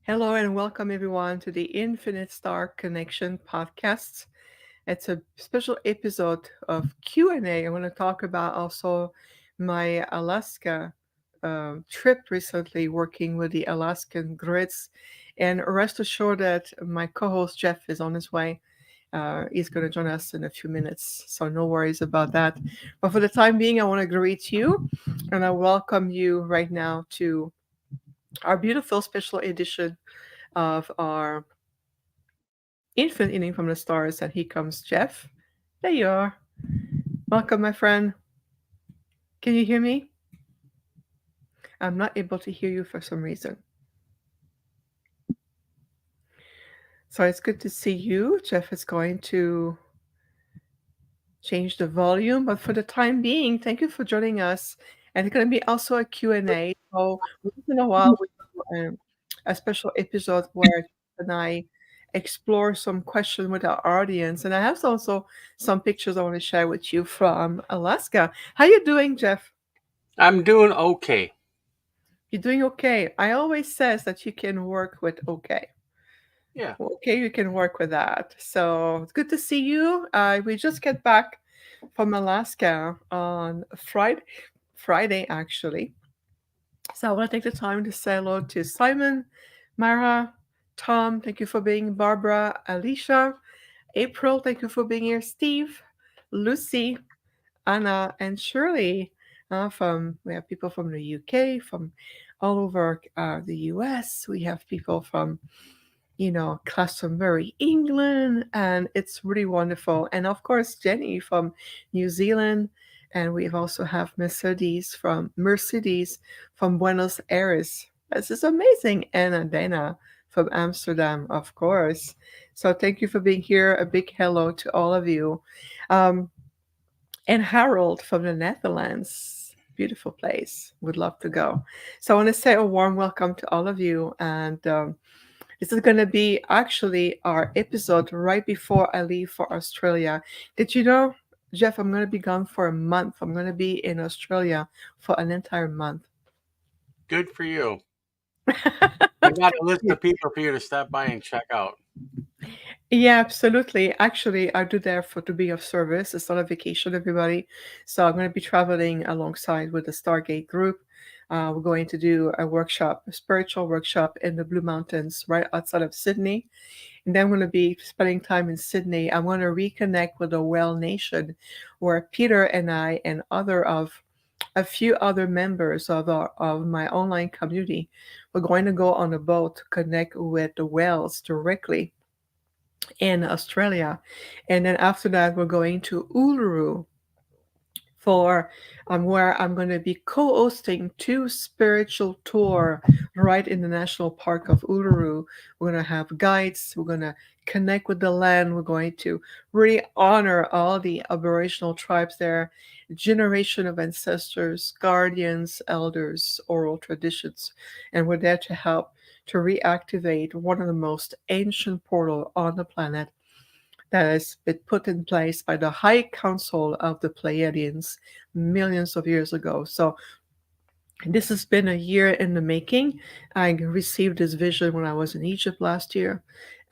Hello and welcome everyone to the Infinite Star Connection podcast. It's a special episode of Q&A. I want to talk about also my Alaska trip recently working with the Alaskan grids. And rest assured that my co-host Jeff is on his way. He's going to join us in a few minutes, so no worries about that. But for the time being, I want to greet you and I welcome you right now to our beautiful special edition of our Infinite Inning from the Stars, and here comes Jeff. There you are. Welcome, my friend. Can you hear me? I'm not able to hear you for some reason. So it's good to see you. Jeff is going to change the volume, but for the time being, thank you for joining us. And it's going to be also a Q&A. So once in a while, we do a special episode where Jeff and I explore some questions with our audience. And I have also some pictures I want to share with you from Alaska. How you doing, Jeff? I'm doing okay. You're doing okay. I always says that you can work with okay. Yeah. Okay, you can work with that. So it's good to see you. We just get back from Alaska on Friday actually. So I want to take the time to say hello to Simon, Mara, Tom. Thank you for being Barbara, Alicia, April. Thank you for being here. Steve, Lucy, Anna, and Shirley. From we have people from the UK, from all over the US. We have people from Glastonbury, England, and it's really wonderful. And of course, Jenny from New Zealand, and we also have Mercedes from Buenos Aires. This is amazing, and Dana from Amsterdam, of course. So thank you for being here. A big hello to all of you. Um, and Harold from the Netherlands. Beautiful place. Would love to go. So I want to say a warm welcome to all of you. And this is going to be actually our episode right before I leave for Australia. Did you know, Jeff, I'm going to be gone for a month. I'm going to be in Australia for an entire month. Good for you. I got a list of people for you to stop by and check out. Yeah, absolutely. Actually, I do there for to be of service. It's not a vacation, everybody. So I'm going to be traveling alongside with the Stargate group. We're going to do a workshop, a spiritual workshop in the Blue Mountains, right outside of Sydney. And then I'm going to be spending time in Sydney. I want to reconnect with the Well Nation, where Peter and I and a few other members of my online community, we're going to go on a boat to connect with the whales directly in Australia. And then after that, we're going to Uluru for where I'm going to be co-hosting two spiritual tour right in the national park of Uluru. We're going to have guides. We're going to connect with the land. We're going to really honor all the Aboriginal tribes there, generation of ancestors, guardians, elders, oral traditions, and we're there to help to reactivate one of the most ancient portal on the planet that has been put in place by the High Council of the Pleiadians millions of years ago. So this has been a year in the making. I received this vision when I was in Egypt last year,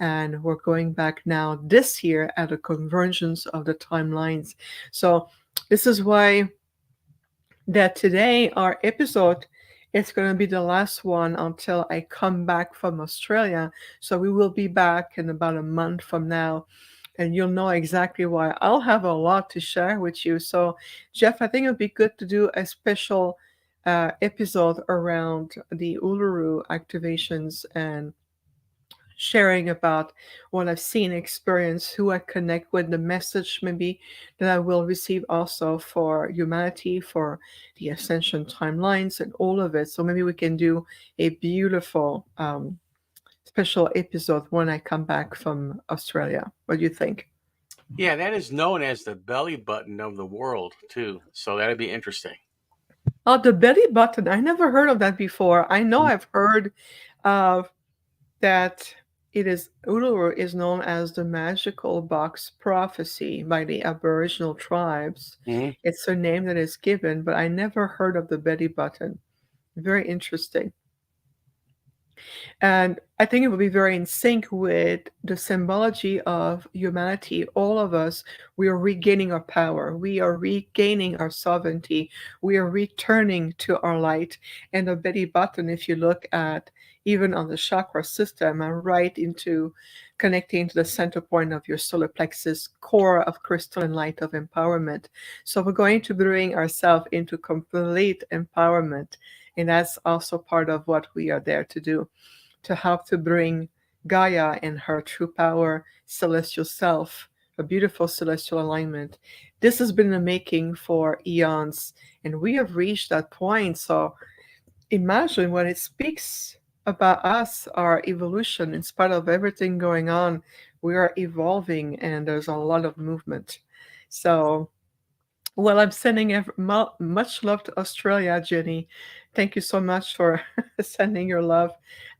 and we're going back now this year at a convergence of the timelines. So this is why that today our episode is going to be the last one until I come back from Australia. So we will be back in about a month from now, and you'll know exactly why. I'll have a lot to share with you. So, Jeff, I think it would be good to do a special episode around the Uluru activations and sharing about what I've seen, experience, who I connect with, the message maybe that I will receive also for humanity, for the ascension timelines, and all of it. So maybe we can do a beautiful special episode when I come back from Australia. What do you think? Yeah, that is known as the belly button of the world, too. So that'd be interesting. Oh, the belly button. I never heard of that before. I know I've heard of that it is Uluru is known as the magical box prophecy by the Aboriginal tribes. Mm-hmm. It's a name that is given, but I never heard of the belly button. Very interesting. And I think it will be very in sync with the symbology of humanity. All of us, we are regaining our power. We are regaining our sovereignty. We are returning to our light. And the belly button, if you look at even on the chakra system, and right into connecting to the center point of your solar plexus, core of crystalline light of empowerment. So we're going to bring ourselves into complete empowerment. And that's also part of what we are there to do, to help to bring Gaia and her true power, celestial self, a beautiful celestial alignment. This has been in the making for eons, and we have reached that point. So imagine when it speaks about us, our evolution, in spite of everything going on, we are evolving and there's a lot of movement. So well, I'm sending much love to Australia, Jenny. Thank you so much for sending your love.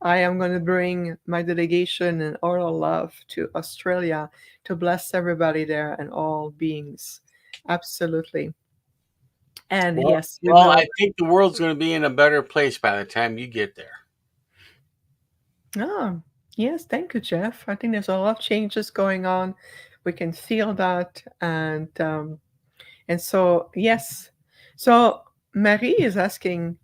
I am going to bring my delegation and all love to Australia to bless everybody there and all beings. Absolutely. And Well, yes, we well, will. I think the world's going to be in a better place by the time you get there. Oh, yes, thank you, Jeff. I think there's a lot of changes going on. We can feel that. And so, yes. So Marie is asking,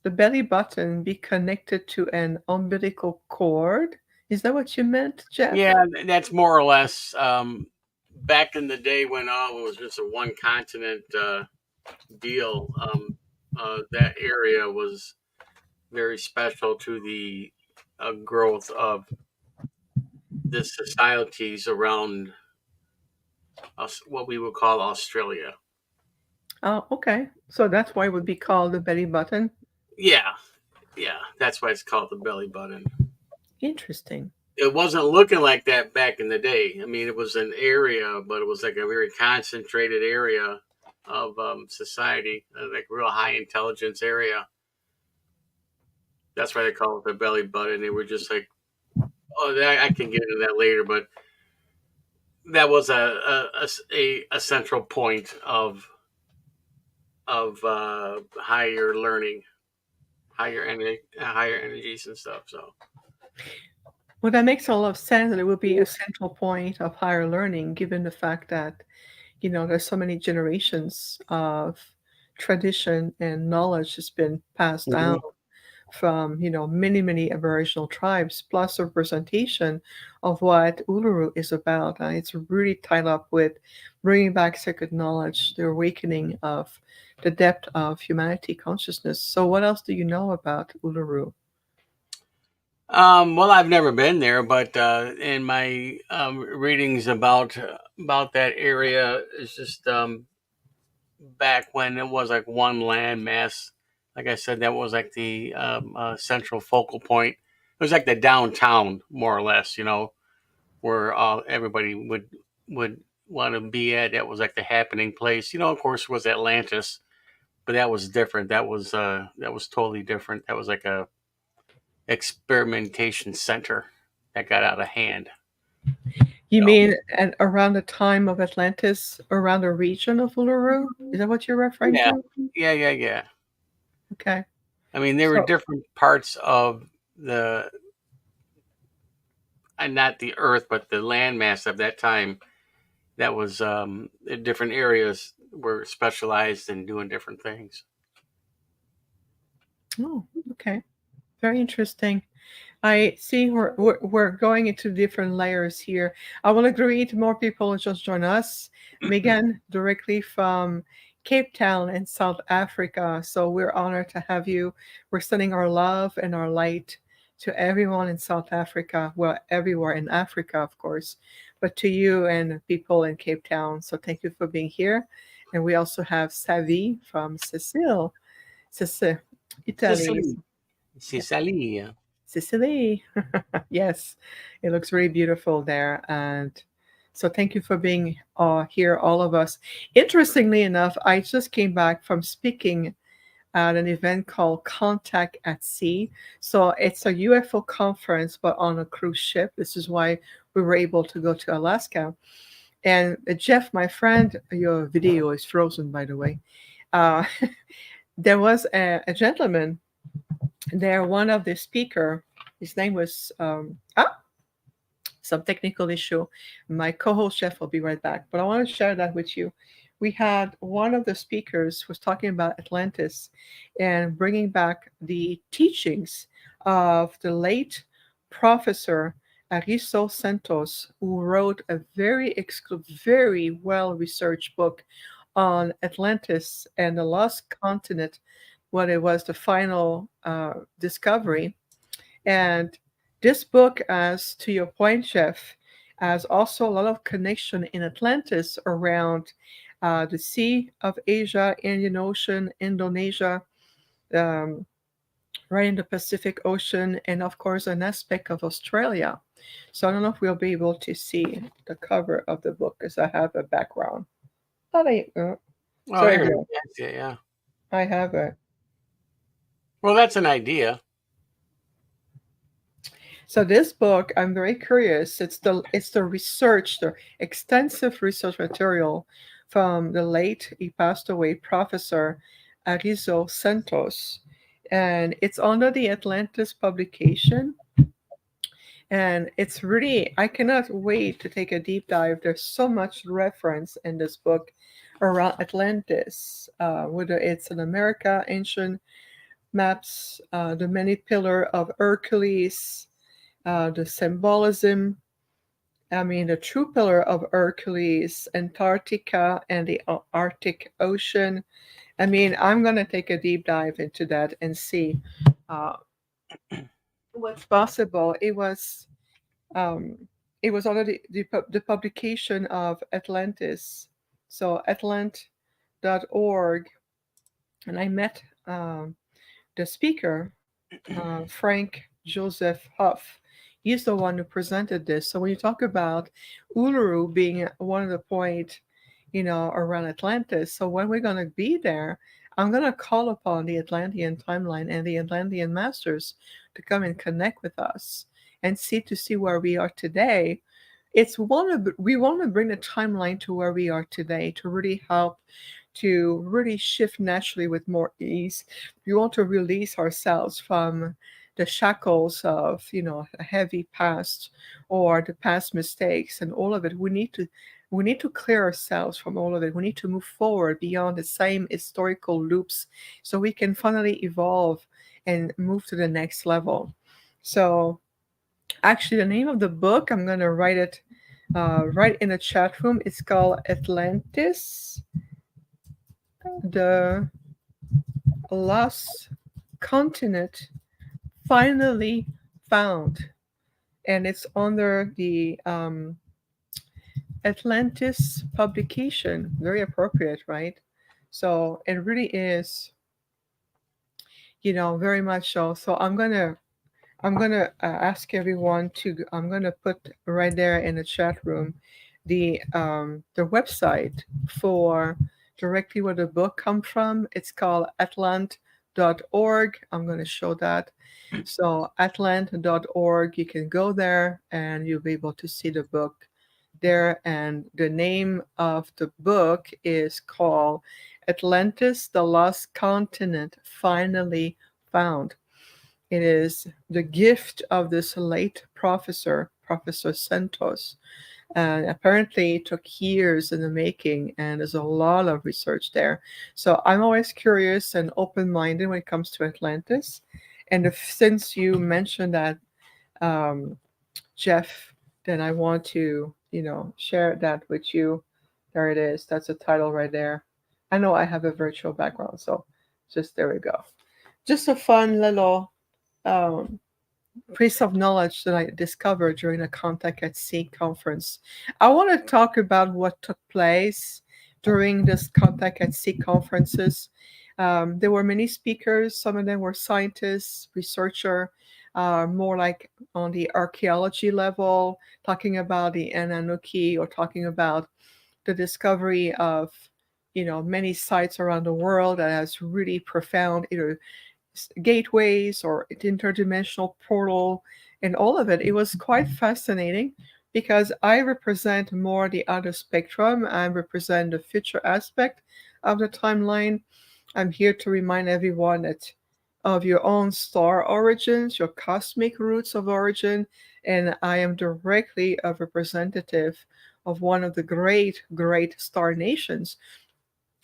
the belly button be connected to an umbilical cord? Is that what you meant, Jeff? Yeah, that's more or less. Back in the day when all it was just a one continent deal, that area was very special to the growth of the societies around us, what we would call Australia. Oh, okay. So that's why it would be called the belly button. Yeah, yeah, that's why it's called the belly button. Interesting. It wasn't looking like that back in the day. I mean, it was an area, but it was like a very concentrated area of society, like real high intelligence area. That's why they call it the belly button. They were just like, oh, I can get into that later, but that was a central point of higher learning, higher energies and stuff. So Well, that makes a lot of sense that it would be a central point of higher learning, given the fact that, there's so many generations of tradition and knowledge has been passed down Mhm. from many many aboriginal tribes, plus a representation of what Uluru is about. It's really tied up with bringing back sacred knowledge, the awakening of the depth of humanity consciousness. So what else do you know about Uluru? Well, I've never been there, but in my readings about that area, it's just back when it was like one landmass. Like I said, that was like the central focal point. It was like the downtown, more or less. Where everybody would want to be at. That was like the happening place. Of course, was Atlantis, but that was different. That was totally different. That was like a experimentation center that got out of hand. You So mean at around the time of Atlantis, around the region of Uluru? Is that what you're referring yeah, to? yeah. Okay. I mean, there were So, different parts of the, and not the Earth, but the landmass of that time. That was in different areas were specialized in doing different things. oh, okay. Very interesting. I see we're going into different layers here. I will greet more people just join us. Megan, directly from Cape Town in South Africa. So we're honored to have you. We're sending our love and our light to everyone in South Africa. Well, everywhere in Africa, of course, but to you and people in Cape Town. So thank you for being here. And we also have Savi from Sicily, Sicily, Italy. Sicily, Sicily. Sicily. Yes, it looks really beautiful there. And so thank you for being here, all of us. Interestingly enough, I just came back from speaking at an event called Contact at Sea. So it's a UFO conference, but on a cruise ship. This is why we were able to go to Alaska. And Jeff, my friend, your video is frozen, by the way. Uh, there was a gentleman there, one of the speaker, His name was some technical issue. My co-host Jeff will be right back, but I want to share that with you. We had one of the speakers was talking about Atlantis and bringing back the teachings of the late Professor Aristo Santos, who wrote a very well researched book on Atlantis and the lost continent when it was the final discovery. And this book, as to your point, Jeff, has also a lot of connection in Atlantis around the Sea of Asia, Indian Ocean, Indonesia, um, right in the Pacific Ocean, and of course an aspect of Australia. So I don't know if we'll be able to see the cover of the book because I have a background. Oh, there you go. Oh, So there there you it go. is. Yeah, yeah. I have it. Well, that's an idea. So this book, I'm very curious. It's the research, the extensive research material from the late, he passed away, Professor Arizo Santos, and it's under the Atlantis publication. And it's really, I cannot wait to take a deep dive. There's so much reference in this book around Atlantis, whether it's in America, ancient maps, the many pillar of Hercules, the symbolism. I mean, the true pillar of Hercules, Antarctica, and the Arctic Ocean. I mean, I'm going to take a deep dive into that and see uh, what's possible. Um, it was under the publication of Atlantis. So, atlant.org. And I met the speaker, Frank Joseph Huff. He's the one who presented this. So when you talk about Uluru being one of the point, around Atlantis, so when we're going to be there, I'm going to call upon the Atlantean timeline and the Atlantean masters to come and connect with us and see where we are today. We want to bring the timeline to where we are today to really help to really shift naturally with more ease. We want to release ourselves from the shackles of, a heavy past or the past mistakes and all of it. We need to clear ourselves from all of it. We need to move forward beyond the same historical loops so we can finally evolve and move to the next level. So actually, the name of the book, I'm going to write it right in the chat room. It's called Atlantis, the Lost Continent Finally Found. And it's under the Atlantis publication. Very appropriate, right? So it really is, very much so. So I'm gonna ask everyone to. I'm gonna put right there in the chat room the website for directly where the book come from. It's called atlant.org. I'm gonna show that. So atlant.org. You can go there and you'll be able to see the book there. And the name of the book is called Atlantis: The Lost Continent Finally Found. It is the gift of this late professor, Professor Santos. And apparently it took years in the making, and there's a lot of research there. So I'm always curious and open minded when it comes to Atlantis. And since you mentioned that, um, Jeff, then I want to, share that with you. There it is. That's the title right there. I know I have a virtual background, so just there we go. Just a fun little um, piece of knowledge that I discovered during a Contact at Sea conference. I want to talk about what took place during this Contact at Sea conferences. There were many speakers. Some of them were scientists, researcher, more like on the archaeology level, talking about the Anunnaki or talking about the discovery of, many sites around the world that has really profound either gateways or interdimensional portal and all of it. It was quite fascinating because I represent more the other spectrum. I represent the future aspect of the timeline. I'm here to remind everyone that of your own star origins, your cosmic roots of origin, and I am directly a representative of one of the great, great star nations.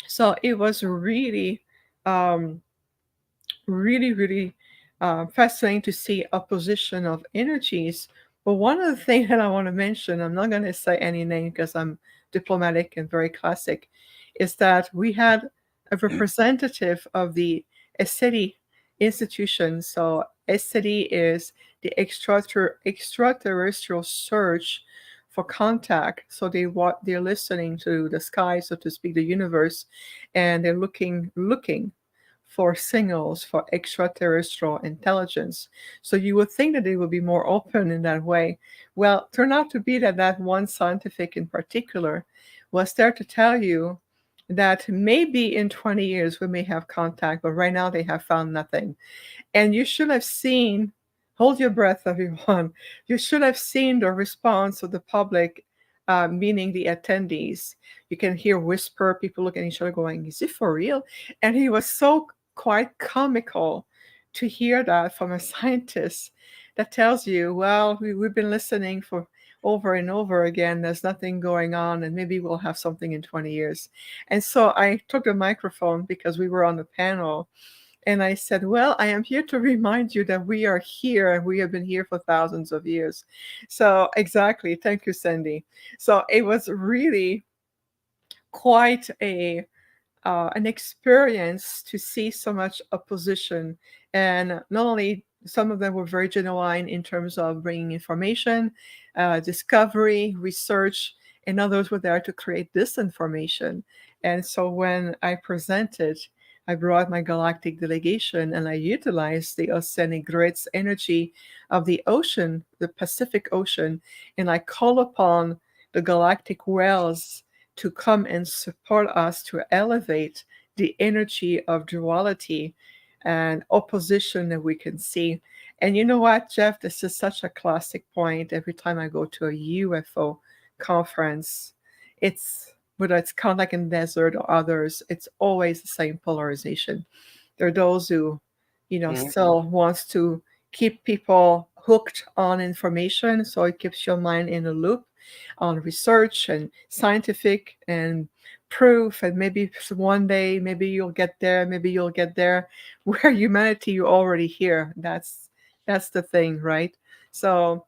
So it was really, um, really fascinating to see opposition of energies. But one of the things that I want to mention, I'm not going to say any name because I'm diplomatic and very classic, is that we had a representative of the ESETI institution. So ESETI is the extraterrestrial search for contact. So they're listening to the sky, so to speak, the universe, and they're looking for signals for extraterrestrial intelligence. So you would think that they would be more open in that way. Well, turned out to be that that one scientific in particular was there to tell you that maybe in 20 years we may have contact, but right now they have found nothing. And you should have seen, hold your breath, everyone. You should have seen the response of the public, meaning the attendees. You can hear whisper, people looking at each other going, is it for real? And he was so quite comical to hear that from a scientist that tells you, well, we've been listening for over and over again. There's nothing going on, and maybe we'll have something in 20 years. And so I took the microphone because we were on the panel and I said, well, I am here to remind you that we are here and we have been here for thousands of years. So, exactly. Thank you, Sandy. So, it was really quite an experience to see so much opposition. And not only some of them were very genuine in terms of bringing information, discovery, research, and others were there to create disinformation. And so when I presented, I brought my galactic delegation and I utilized the oceanic grids energy of the ocean, the Pacific Ocean, and I call upon the galactic wells to come and support us to elevate the energy of duality and opposition that we can see. And you know what, Jeff? This is such a classic point. Every time I go to a UFO conference, it's whether it's kind of like in the desert or others, it's always the same polarization. There are those who, Mhm. still wants to keep people hooked on information, so it keeps your mind in a loop on research and scientific and proof, and maybe one day maybe you'll get there, maybe you'll get there. Where humanity, you're already here. That's the thing, right? So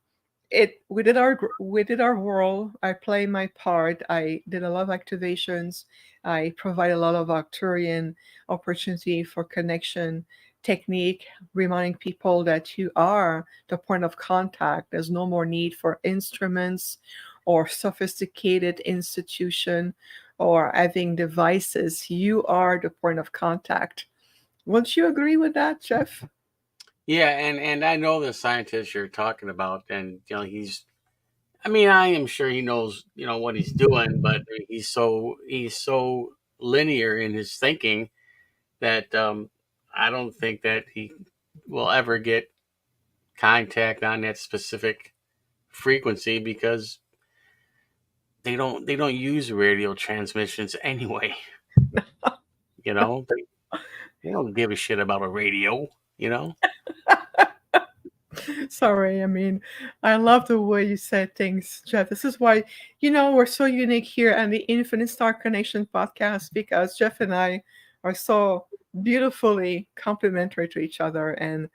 we did our role. I play my part. I did a lot of activations. I provide a lot of Arcturian opportunity for connection technique, reminding people that you are the point of contact. There's no more need for instruments or sophisticated institution or having devices. You are the point of contact. Won't you agree with that, Jeff? Yeah, and I know the scientist you're talking about, and he's. I mean, I am sure he knows what he's doing, but he's so linear in his thinking that I don't think that he will ever get contact on that specific frequency because they don't use radio transmissions anyway. They don't give a shit about a radio. You know. Sorry, I mean, I love the way you said things, Jeff. This is why, we're so unique here on the Infinite Star Connection podcast because Jeff and I are so beautifully complementary to each other. And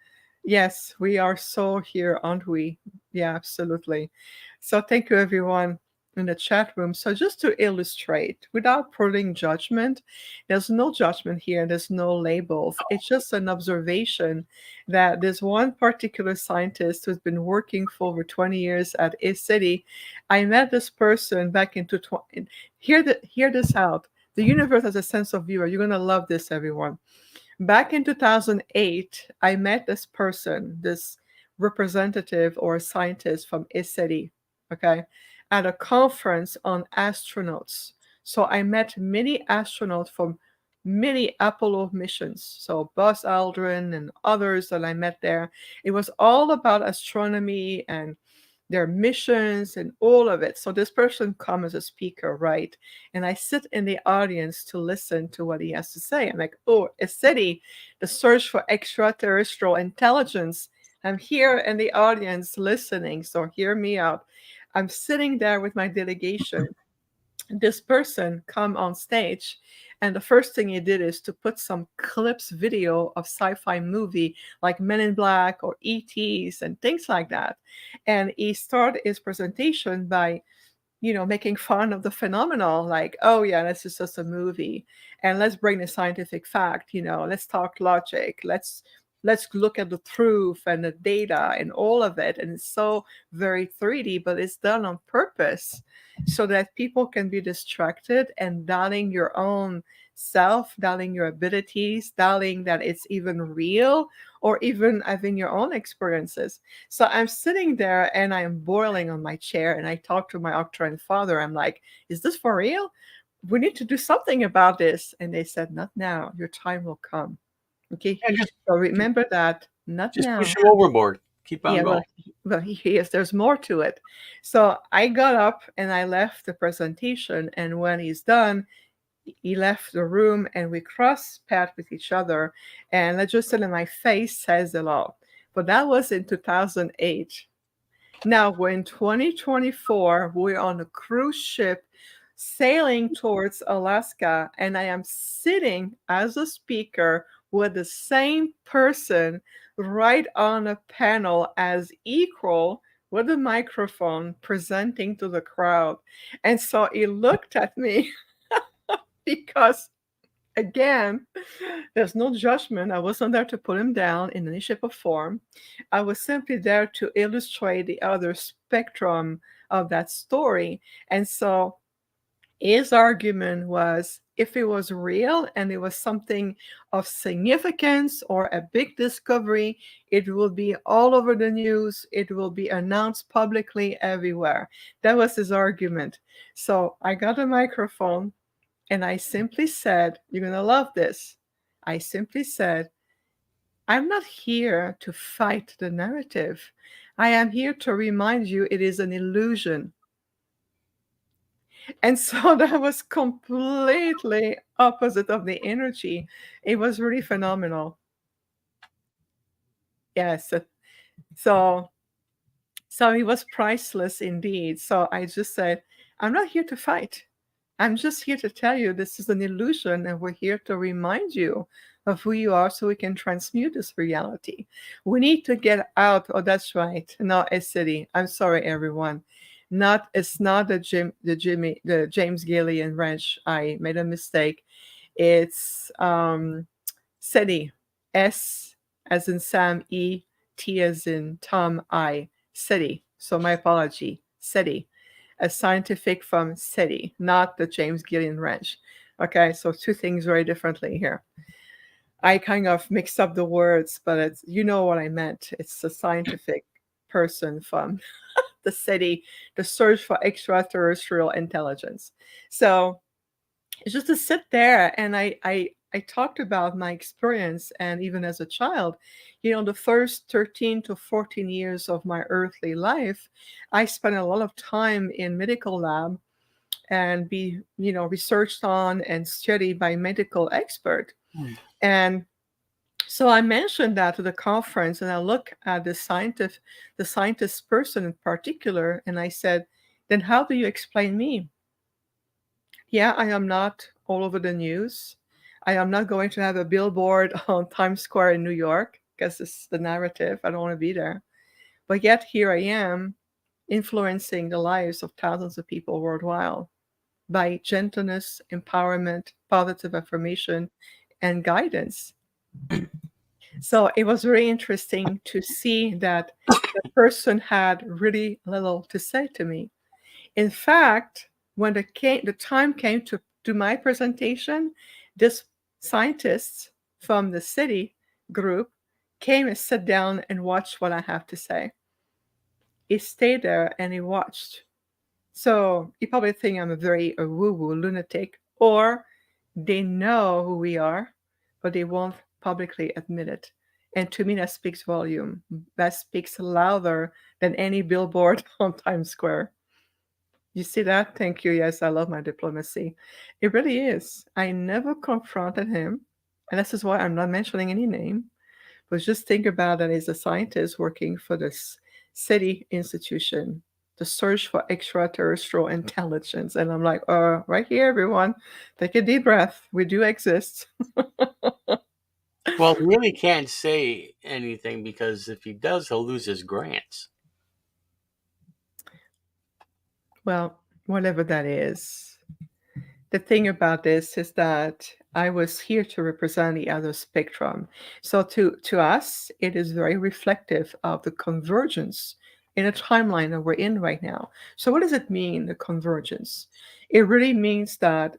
yes, we are so here, aren't we? Yeah, absolutely. So thank you, everyone in the chat room. So just to illustrate, without putting judgment, there's no judgment here. There's no labels. It's just an observation that there's one particular scientist who's been working for over 20 years at a city. I met this person back into hear this out. The universe has a sense of humor. You're gonna love this, everyone. Back in 2008, I met this person, this representative or scientist from a city, okay, at a conference on astronauts. So I met many astronauts from many Apollo missions. So Buzz Aldrin and others that I met there. It was all about astronomy and their missions and all of it. So this person comes as a speaker, right? And I sit in the audience to listen to what he has to say. I'm like, oh, a city, the search for extraterrestrial intelligence. I'm here in the audience listening, so hear me out. I'm sitting there with my delegation. This person come on stage, and the first thing he did is to put some clips video of sci-fi movie like Men in Black or ETs and things like that. And he started his presentation by making fun of the phenomenon, like, oh yeah, this is just a movie. And let's bring the scientific fact, let's talk logic. Let's look at the truth and the data and all of it. And it's so very 3D, but it's done on purpose so that people can be distracted and doubting your own self, doubting your abilities, doubting that it's even real, or even having your own experiences. So I'm sitting there and I'm boiling on my chair, and I talk to my Arcturian father. I'm like, is this for real? We need to do something about this. And they said, not now. Your time will come. Okay. And just So remember that, not just push now. them overboard. Keep on Yeah, going. well, yes, there's more to it. So I got up and I left the presentation. And when he's done, he left the room and we crossed paths with each other. And let's just say that my face says a lot. But that was in 2008. Now we're in 2024. We're on a cruise ship sailing towards Alaska, and I am sitting as a speaker with the same person right on a panel as equal with a microphone presenting to the crowd. And so he looked at me because, again, there's no judgment. I wasn't there to put him down in any shape or form. I was simply there to illustrate the other spectrum of that story. And so his argument was, if it was real and it was something of significance or a big discovery, it will be all over the news. It will be announced publicly everywhere. That was his argument. So I got a microphone and I simply said, you're going to love this. I simply said, I'm not here to fight the narrative. I am here to remind you it is an illusion. And so that was completely opposite of the energy. It was really phenomenal. Yes. So so it was priceless indeed. So I just said, I'm not here to fight. I'm just here to tell you this is an illusion, and we're here to remind you of who you are so we can transmute this reality. We need to get out. Oh, that's right. Not a city. I'm sorry, everyone. Not it's not the James Gillian Ranch. I made a mistake. It's city. S as in Sam, E, T as in Tom, I. City. So my apology. City, a scientific from SETI, not the James Gillian Ranch. Okay, so two things very differently here. I kind of mixed up the words, but it's what I meant. It's a scientific person from the SETI, the search for extraterrestrial intelligence. So it's just to sit there and I talked about my experience, and even as a child, the first 13 to 14 years of my earthly life, I spent a lot of time in medical lab and be researched on and studied by medical expert. And so I mentioned that to the conference, and I look at the scientist person in particular, and I said, then how do you explain me? Yeah, I am not all over the news. I am not going to have a billboard on Times Square in New York because it's the narrative. I don't want to be there. But yet here I am influencing the lives of thousands of people worldwide by gentleness, empowerment, positive affirmation, and guidance. So it was very interesting to see that the person had really little to say to me. In fact, when the time came to do my presentation, this scientist from the city group came and sat down and watched what I have to say. He stayed there and he watched. So you probably think I'm a woo-woo lunatic, or they know who we are, but they won't publicly admit it. And to me, that speaks volume. That speaks louder than any billboard on Times Square. You see that? Thank you. Yes, I love my diplomacy. It really is. I never confronted him. And this is why I'm not mentioning any name. But just think about that as a scientist working for this city institution, the search for extraterrestrial intelligence. And I'm like, right here, everyone, take a deep breath. We do exist. Well, he really can't say anything because if he does, he'll lose his grants. Well, whatever that is. The thing about this is that I was here to represent the other spectrum. So to us, it is very reflective of the convergence in a timeline that we're in right now. So what does it mean, the convergence? It really means that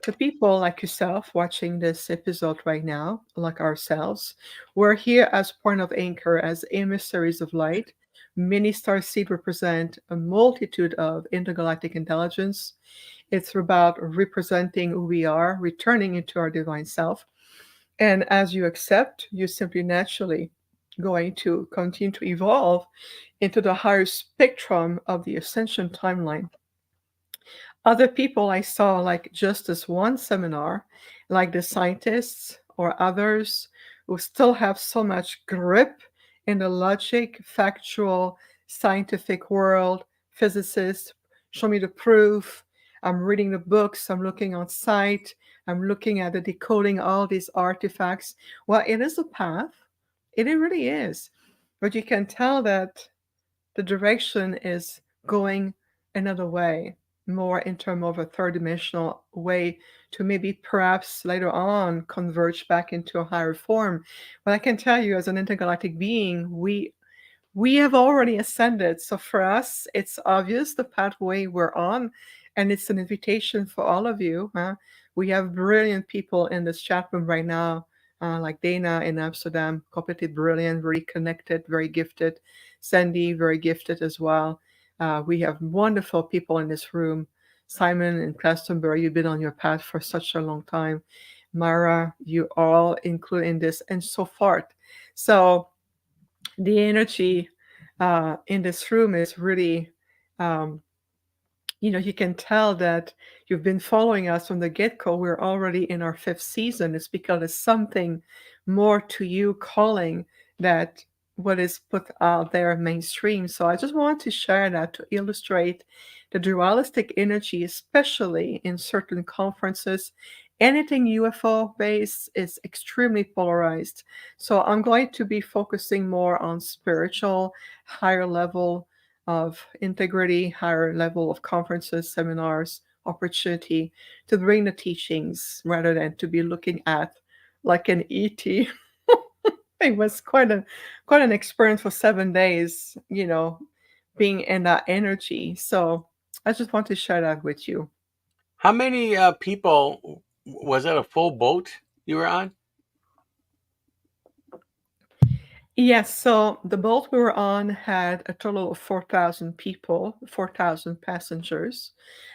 the people like yourself watching this episode right now, like ourselves, we're here as point of anchor, as emissaries of light. Many star seed represent a multitude of intergalactic intelligence. It's about representing who we are, returning into our divine self. And as you accept, you're simply naturally going to continue to evolve into the higher spectrum of the ascension timeline. Other people I saw, like just this one seminar, like the scientists or others who still have so much grip in the logic, factual, scientific world, physicists, show me the proof. I'm reading the books, I'm looking on site, I'm looking at the decoding all these artifacts. Well, it is a path. It really is. But you can tell that the direction is going another way, more in terms of a third dimensional way to maybe perhaps later on converge back into a higher form. But I can tell you, as an intergalactic being, we have already ascended. So for us, it's obvious the pathway we're on, and it's an invitation for all of you. We have brilliant people in this chat room right now, like Dana in Amsterdam, completely brilliant, very connected, very gifted. Sandy, very gifted as well. We have wonderful people in this room. Simon and Glastonbury, you've been on your path for such a long time. Mara, you all include in this, and so forth. So the energy in this room is really, um, you can tell that you've been following us from the get-go. We're already in our fifth season. It's because there's something more to you calling that what is put out there mainstream. So I just want to share that to illustrate the dualistic energy, especially in certain conferences. Anything UFO based is extremely polarized. So I'm going to be focusing more on spiritual, higher level of integrity, higher level of conferences, seminars, opportunity to bring the teachings rather than to be looking at like an ET. It was quite an experience for 7 days, being in that energy. So I just want to share that with you. How many people was that? A full boat you were on? Yes, so the boat we were on had a total of 4,000 people, 4,000 passengers.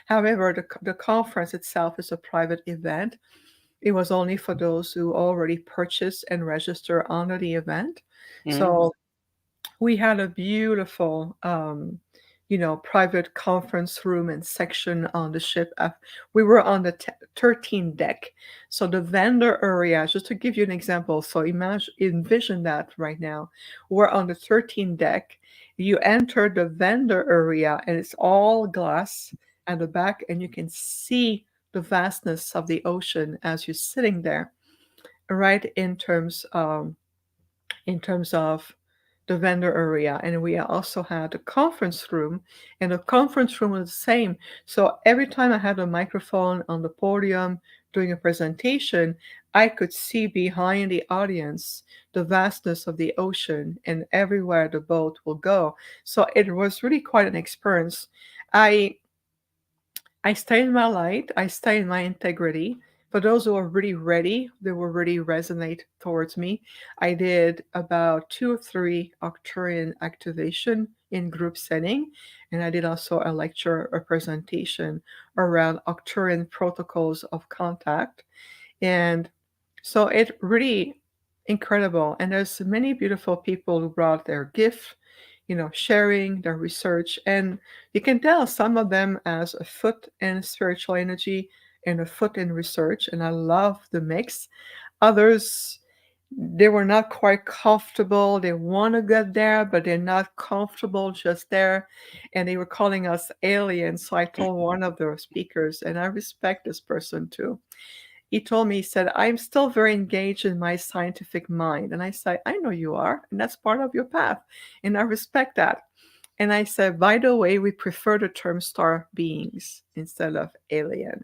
However, the conference itself is a private event. It was only for those who already purchased and registered under the event. Mm-hmm. So we had a beautiful, private conference room and section on the ship. We were on the 13th deck. So the vendor area, just to give you an example, so envision that right now. We're on the 13th deck. You enter the vendor area, and it's all glass at the back, and you can see the vastness of the ocean as you're sitting there, right in terms of the vendor area. And we also had a conference room, and the conference room was the same. So every time I had a microphone on the podium doing a presentation, I could see behind the audience the vastness of the ocean and everywhere the boat will go. So it was really quite an experience. I stay in my light, I stay in my integrity. For those who are really ready, they will really resonate towards me. I did about 2 or 3 Arcturian activation in group setting, and I did also a lecture or presentation around Arcturian protocols of contact. And so it really incredible. And there's many beautiful people who brought their gift, sharing their research. And you can tell some of them as a foot in spiritual energy and a foot in research. And I love the mix. Others, they were not quite comfortable. They want to get there, but they're not comfortable just there. And they were calling us aliens. So I told one of the speakers, and I respect this person too. He told me, he said, I'm still very engaged in my scientific mind. And I said, I know you are, and that's part of your path. And I respect that. And I said, by the way, we prefer the term star beings instead of alien.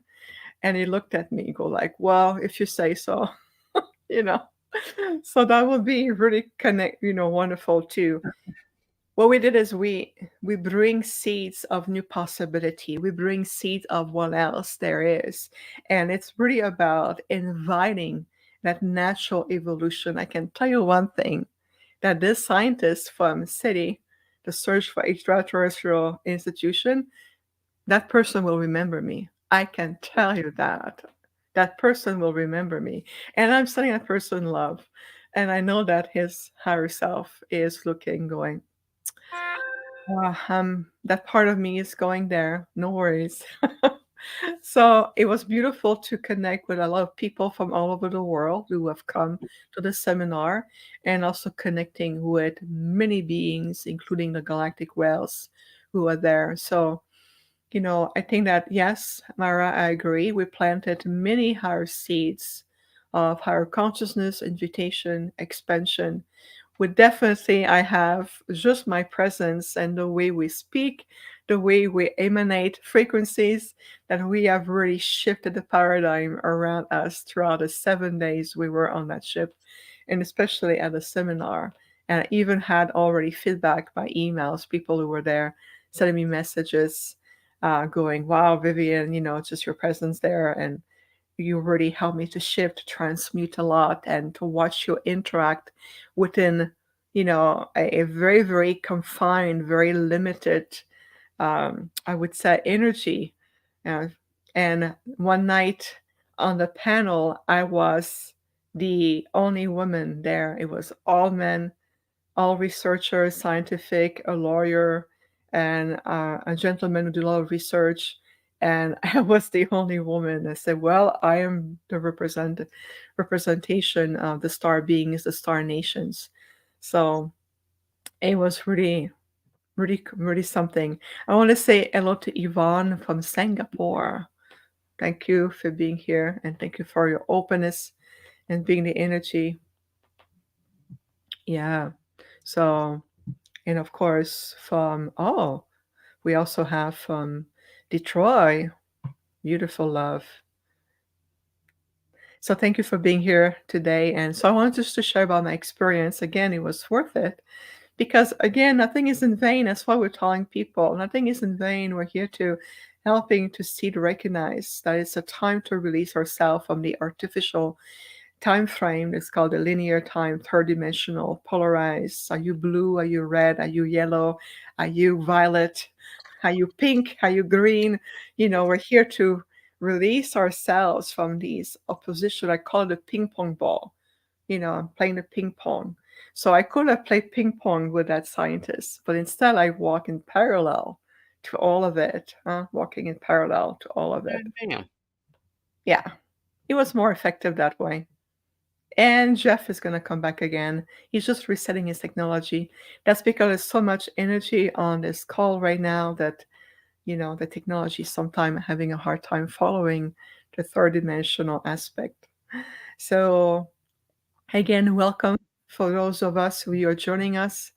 And he looked at me, go like, well, if you say so, you know. So that would be really wonderful too. What we did is we bring seeds of new possibility. We bring seeds of what else there is. And it's really about inviting that natural evolution. I can tell you one thing, that this scientist from City, the Search for Extraterrestrial Institution, that person will remember me. I can tell you that. That person will remember me. And I'm sending that person love. And I know that his higher self is looking, going, that part of me is going there. No worries. So it was beautiful to connect with a lot of people from all over the world who have come to the seminar, and also connecting with many beings, including the galactic whales who are there. So, I think that, yes, Mara, I agree. We planted many higher seeds of higher consciousness, invitation, expansion. With definitely, I have just my presence and the way we speak, the way we emanate frequencies, that we have really shifted the paradigm around us throughout the 7 days we were on that ship, and especially at the seminar. And I even had already feedback by emails, people who were there sending me messages, going, wow, Viviane, just your presence there. And you really helped me to shift, transmute a lot, and to watch you interact within, a very, very confined, very limited, I would say, energy. Uh, and one night on the panel, I was the only woman there. It was all men, all researchers, scientific, a lawyer, and a gentleman who did a lot of research. And I was the only woman. I said, "Well, I am the representation of the star beings, the star nations." So it was really, really, really something. I want to say hello to Yvonne from Singapore. Thank you for being here, and thank you for your openness and being the energy. Yeah. So, and of course, we also have from Detroit, beautiful love. So thank you for being here today. And so I wanted just to share about my experience. Again, it was worth it because, again, nothing is in vain. That's why we're telling people nothing is in vain. We're here to helping to see, to recognize that it's a time to release ourselves from the artificial time frame. It's called a linear time, third dimensional, polarized. Are you blue? Are you red? Are you yellow? Are you violet? Are you pink? Are you green? We're here to release ourselves from these opposition. I call it a ping pong ball. I'm playing the ping pong. So I could have played ping pong with that scientist, but instead I walk in parallel to all of it, walking in parallel to all of it. Damn. Yeah, it was more effective that way. And Jeff is going to come back again. He's just resetting his technology. That's because there's so much energy on this call right now that, the technology is sometimes having a hard time following the third dimensional aspect. So, again, welcome for those of us who are joining us.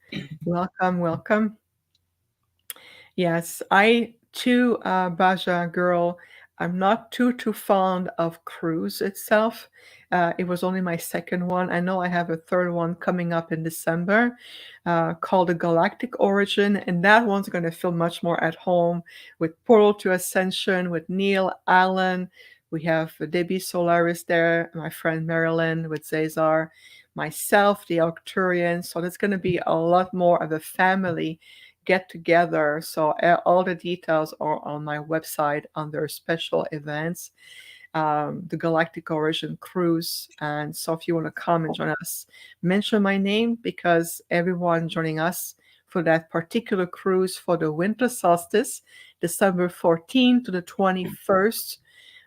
Welcome, welcome. Yes, I too, Baja girl, I'm not too fond of cruise itself. It was only my second one. I know I have a third one coming up in December, called the Galactic Origin, and that one's going to feel much more at home with Portal to Ascension, with Neil Allen. We have Debbie Solaris there, my friend Marilyn with Cesar, myself, the Arcturian. So there's going to be a lot more of a family get together. So all the details are on my website under special events. the Galactic Origin cruise. And so if you want to come and join us, mention my name, because everyone joining us for that particular cruise for the winter solstice, December 14th to the 21st,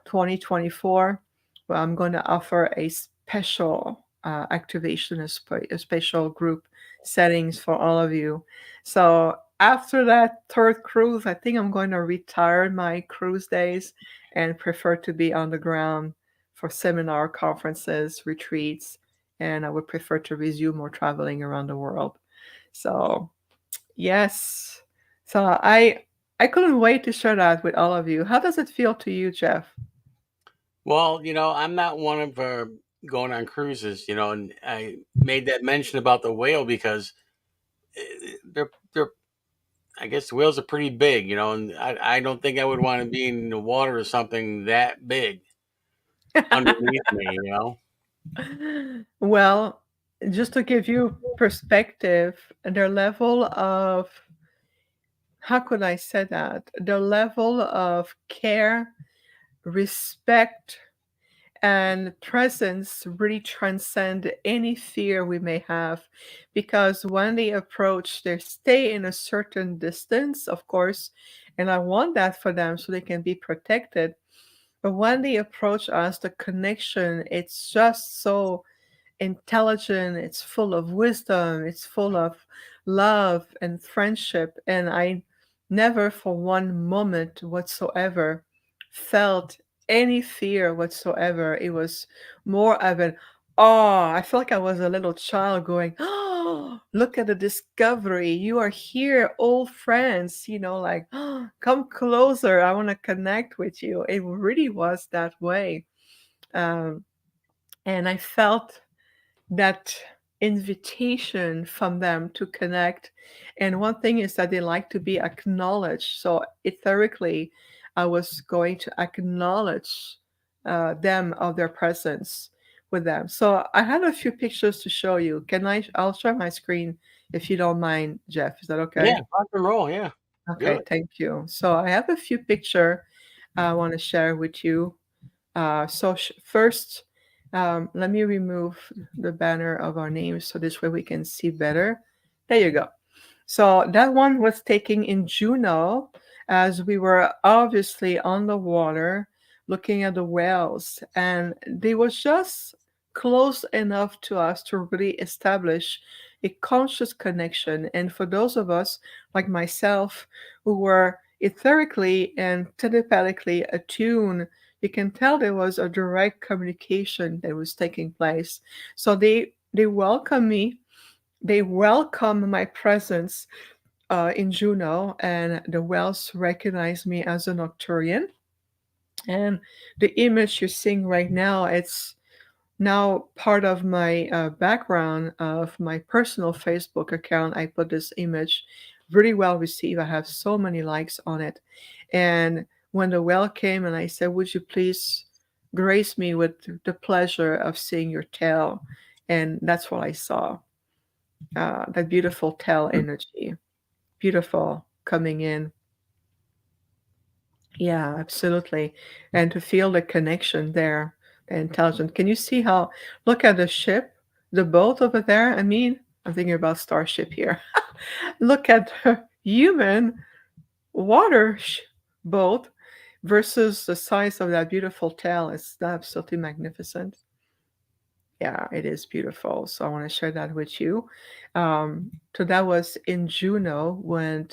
2024, well, I'm going to offer a special activation, a special group settings for all of you. So after that third cruise, I think I'm going to retire my cruise days and prefer to be on the ground for seminar, conferences, retreats, and I would prefer to resume more traveling around the world. So, yes. So I couldn't wait to share that with all of you. How does it feel to you, Jeff? Well, I'm not one of going on cruises, and I made that mention about the whale because they're I guess the whales are pretty big, and I don't think I would want to be in the water or something that big underneath me. Well, just to give you perspective, their level of, how could I say that? Their level of care, respect, and presence really transcend any fear we may have, because when they approach, they stay in a certain distance, of course, and I want that for them so they can be protected. But when they approach us, the connection, it's just so intelligent, it's full of wisdom, it's full of love and friendship. And I never for one moment whatsoever felt any fear whatsoever. It was more of an awe. I felt like I was a little child going, oh, look at the discovery. You are here, old friends, like, oh, come closer. I want to connect with you. It really was that way. Um, and I felt that invitation from them to connect. And one thing is that they like to be acknowledged. So etherically, I was going to acknowledge them of their presence with them. So I had a few pictures to show you. I'll share my screen if you don't mind, Jeff. Is that okay? Yeah, rock and roll. Yeah, do Okay, it. thank you. So I have a few picture I want to share with you. First, let me remove the banner of our names so this way we can see better. There you go. So that one was taken in Juneau, as we were obviously on the water looking at the whales, and they was just close enough to us to really establish a conscious connection. And for those of us like myself who were etherically and telepathically attuned, you can tell there was a direct communication that was taking place. So they welcome me, they welcome my presence in Juneau, and the whales recognize me as an Arcturian. And the image you're seeing right now, it's now part of my background of my personal Facebook account. I put this image, really well received. I have so many likes on it. And when the whale came and I said, would you please grace me with the pleasure of seeing your tail? And that's what I saw. That beautiful tail energy, beautiful coming in. Yeah, absolutely. And to feel the connection there, the intelligence. Can you see how, look at the ship, the boat over there? I mean, I'm thinking about Starship here. Look at the human water boat versus the size of that beautiful tail. It's absolutely magnificent. Yeah, it is beautiful. So I want to share that with you. So that was in Juneau when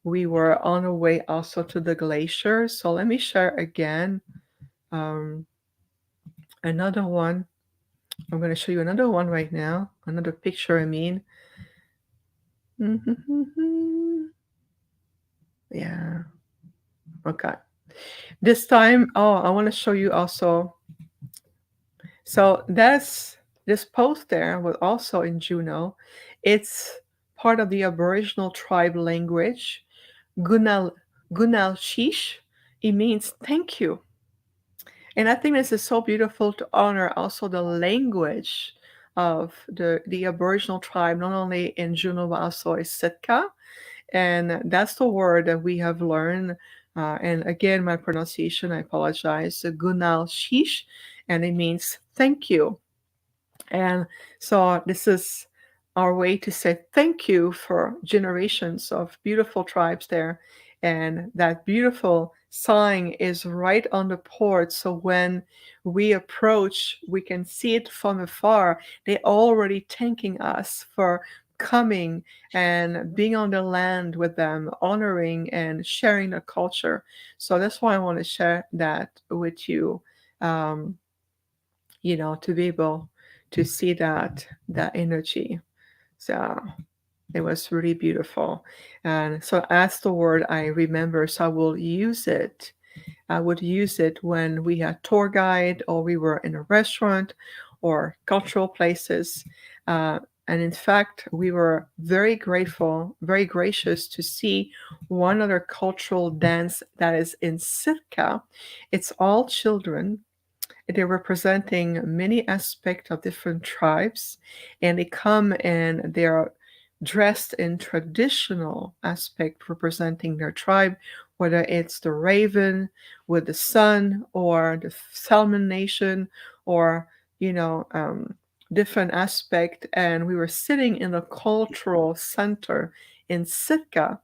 we were on our way also to the glacier. So let me share again um, another one. I'm going to show you another one right now. Another picture, I mean. Yeah. Okay. This time, oh, I want to show you also. So this post there was also in Juneau. It's part of the Aboriginal tribe language, Gunal Gunalshish. It means thank you. And I think this is so beautiful to honor also the language of the Aboriginal tribe, not only in Juneau, but also in Sitka. And that's the word that we have learned And again, my pronunciation, I apologize. Gunal Shish, and it means thank you. And so this is our way to say thank you for generations of beautiful tribes there. And that beautiful sign is right on the port. So when we approach, we can see it from afar. They're already thanking us for coming and being on the land with them, honoring and sharing the culture. So that's why I want to share that with you. Um, to be able to see that energy. So it was really beautiful. And so as the word I remember, so I will use it. I would use it when we had tour guide or we were in a restaurant or cultural places. Uh, and in fact, we were very grateful, very gracious to see one other cultural dance that is in Sitka. It's all children, they're representing many aspects of different tribes, and they come and they're dressed in traditional aspect representing their tribe, whether it's the raven with the sun or the salmon nation or you know um, different aspect. And we were sitting in a cultural center in Sitka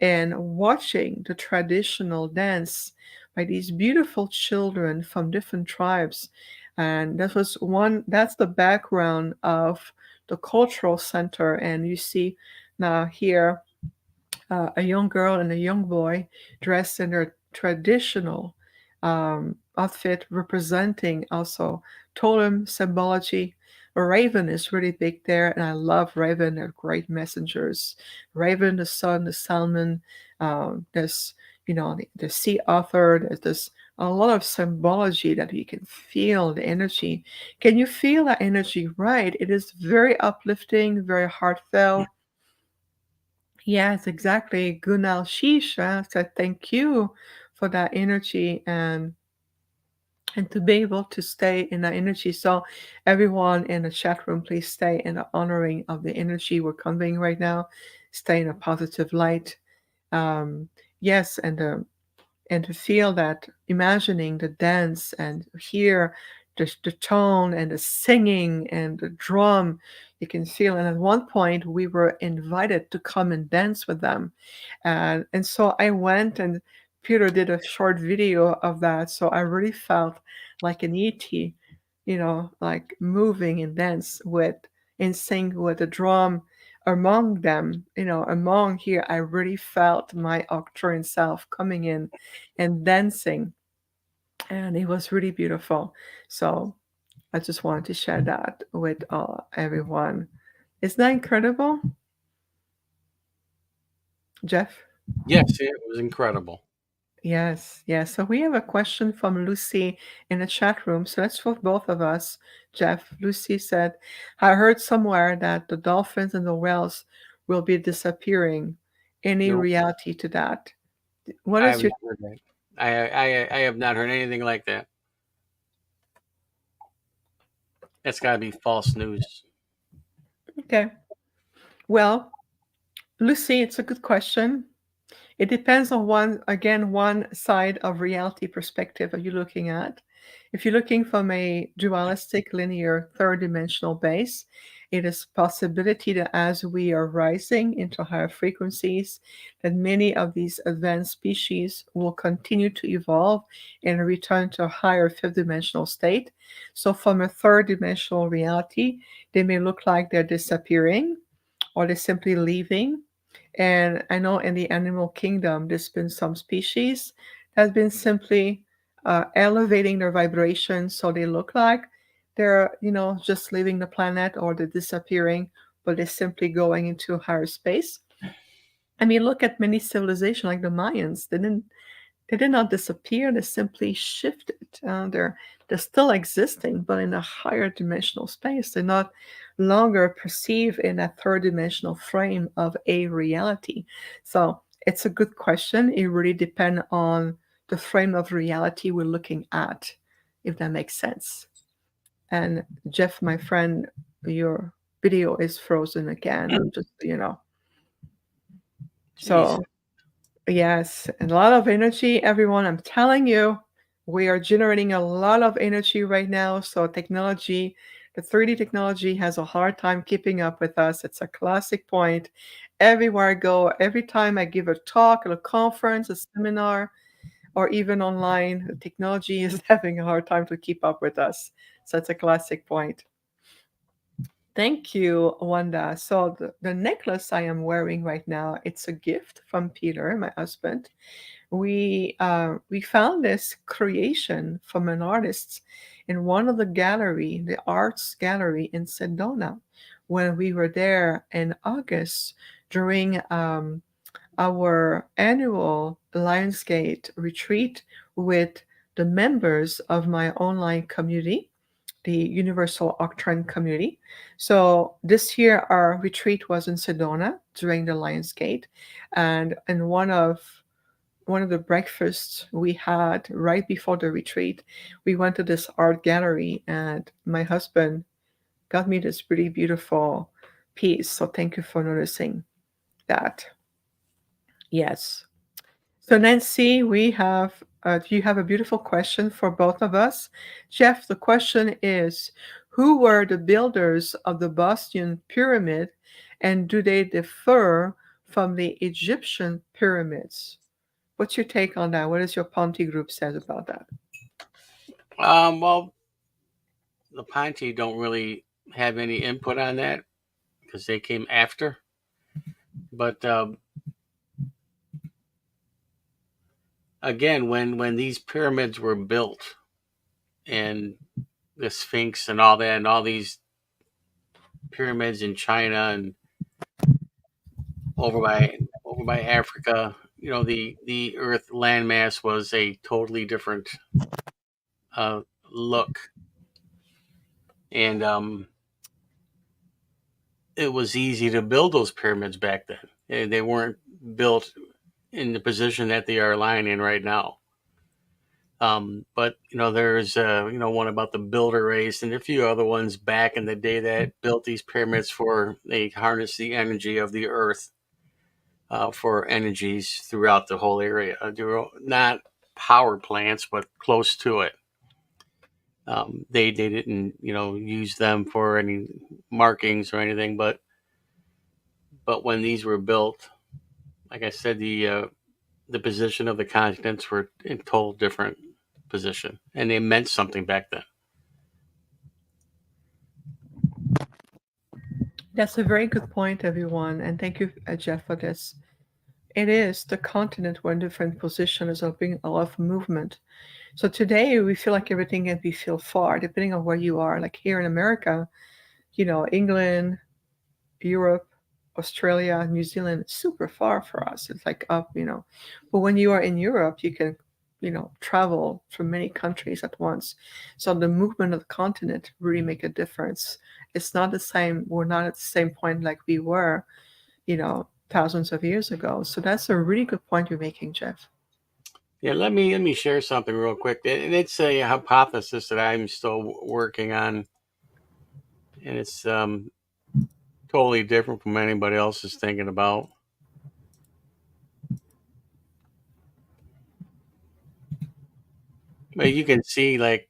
and watching the traditional dance by these beautiful children from different tribes. And that's the background of the cultural center. And you see now here a young girl and a young boy dressed in their traditional outfit, representing also totem symbology. A raven is really big there, and I love raven. They're great messengers. Raven, the sun, the salmon. There's the sea otter. There's a lot of symbology that you can feel the energy. Can you feel that energy? Right. It is very uplifting, very heartfelt. Yes, exactly. Gunal Shisha said thank you for that energy and to be able to stay in that energy. So everyone in the chat room, please stay in the honoring of the energy we're conveying right now. Stay in a positive light. Um, yes, and to feel that, imagining the dance and hear the tone and the singing and the drum, you can feel. And at one point, we were invited to come and dance with them, and so I went and Peter did a short video of that. So I really felt like an ET, like moving and dance with in sync with the drum among them, among here. I really felt my Arcturian self coming in and dancing, and it was really beautiful. So I just wanted to share that with everyone. Isn't that incredible, Jeff? Yes, it was incredible. Yes, yes. So we have a question from Lucy in the chat room. So that's for both of us, Jeff. Lucy said, I heard somewhere that the dolphins and the whales will be disappearing. Any No, reality to that? What I is have your not heard that. I have not heard anything like that. That's got to be false news. okay? Well, Lucy, it's a good question. It depends on one side of reality perspective are you looking at. If you're looking from a dualistic, linear, third dimensional base, it is possibility that as we are rising into higher frequencies, that many of these advanced species will continue to evolve and return to a higher fifth dimensional state. So from a third dimensional reality, they may look like they're disappearing or they're simply leaving. And I know in the animal kingdom, there's been some species that have been simply elevating their vibration so they look like they're, just leaving the planet or they're disappearing, but they're simply going into higher space. I mean, look at many civilizations like the Mayans. They did not disappear. They simply shifted. They're still existing, but in a higher dimensional space. They're not longer perceived in a third dimensional frame of a reality. So it's a good question. It really depends on the frame of reality we're looking at, if that makes sense. And Jeff, my friend, your video is frozen again. Just so you know. Jesus. So Yes, and a lot of energy, everyone. I'm telling you, we are generating a lot of energy right now. So technology, the 3D technology has a hard time keeping up with us. It's a classic point. Everywhere I go, every time I give a talk at a conference, a seminar, or even online, the technology is having a hard time to keep up with us. So it's a classic point. Thank you, Wanda. So the necklace I am wearing right now, it's a gift from Peter, my husband. We found this creation from an artist in one of the gallery, the arts gallery in Sedona, when we were there in August during our annual Lionsgate retreat with the members of my online community, the Universal Arcturian community. So this year our retreat was in Sedona during the Lionsgate, and in one of the breakfasts we had right before the retreat, we went to this art gallery, and my husband got me this pretty beautiful piece. So thank you for noticing that. Yes. So Nancy, we have you have a beautiful question for both of us. Jeff, the question is, who were the builders of the Boston pyramid, and do they differ from the Egyptian pyramids? What's your take on that? What does your Ponti group says about that? Well, the Ponti don't really have any input on that because they came after. But again, when these pyramids were built, and the Sphinx and all that, and all these pyramids in China and over by Africa, the Earth landmass was a totally different uh, look, and it was easy to build those pyramids back then. They weren't built in the position that they are lying in right now. But there's one about the builder race and a few other ones back in the day that built these pyramids for they harness the energy of the earth for energies throughout the whole area. They were not power plants, but close to it. They didn't use them for any markings or anything, but when these were built, like I said, the position of the continents were in total different position, and they meant something back then. That's a very good point, everyone, and thank you, Jeff, for this. It is the continent were in different positions of being a lot of movement. So today we feel like everything can be feel far, depending on where you are. Like here in America, England, Europe, Australia, New Zealand, it's super far for us. It's like up. But when you are in Europe, you can, travel through many countries at once. So the movement of the continent really make a difference. It's not the same. We're not at the same point like we were, thousands of years ago. So that's a really good point you're making, Jeff. Yeah, let me share something real quick, and it's a hypothesis that I'm still working on, and it's totally different from anybody else is thinking about. But you can see like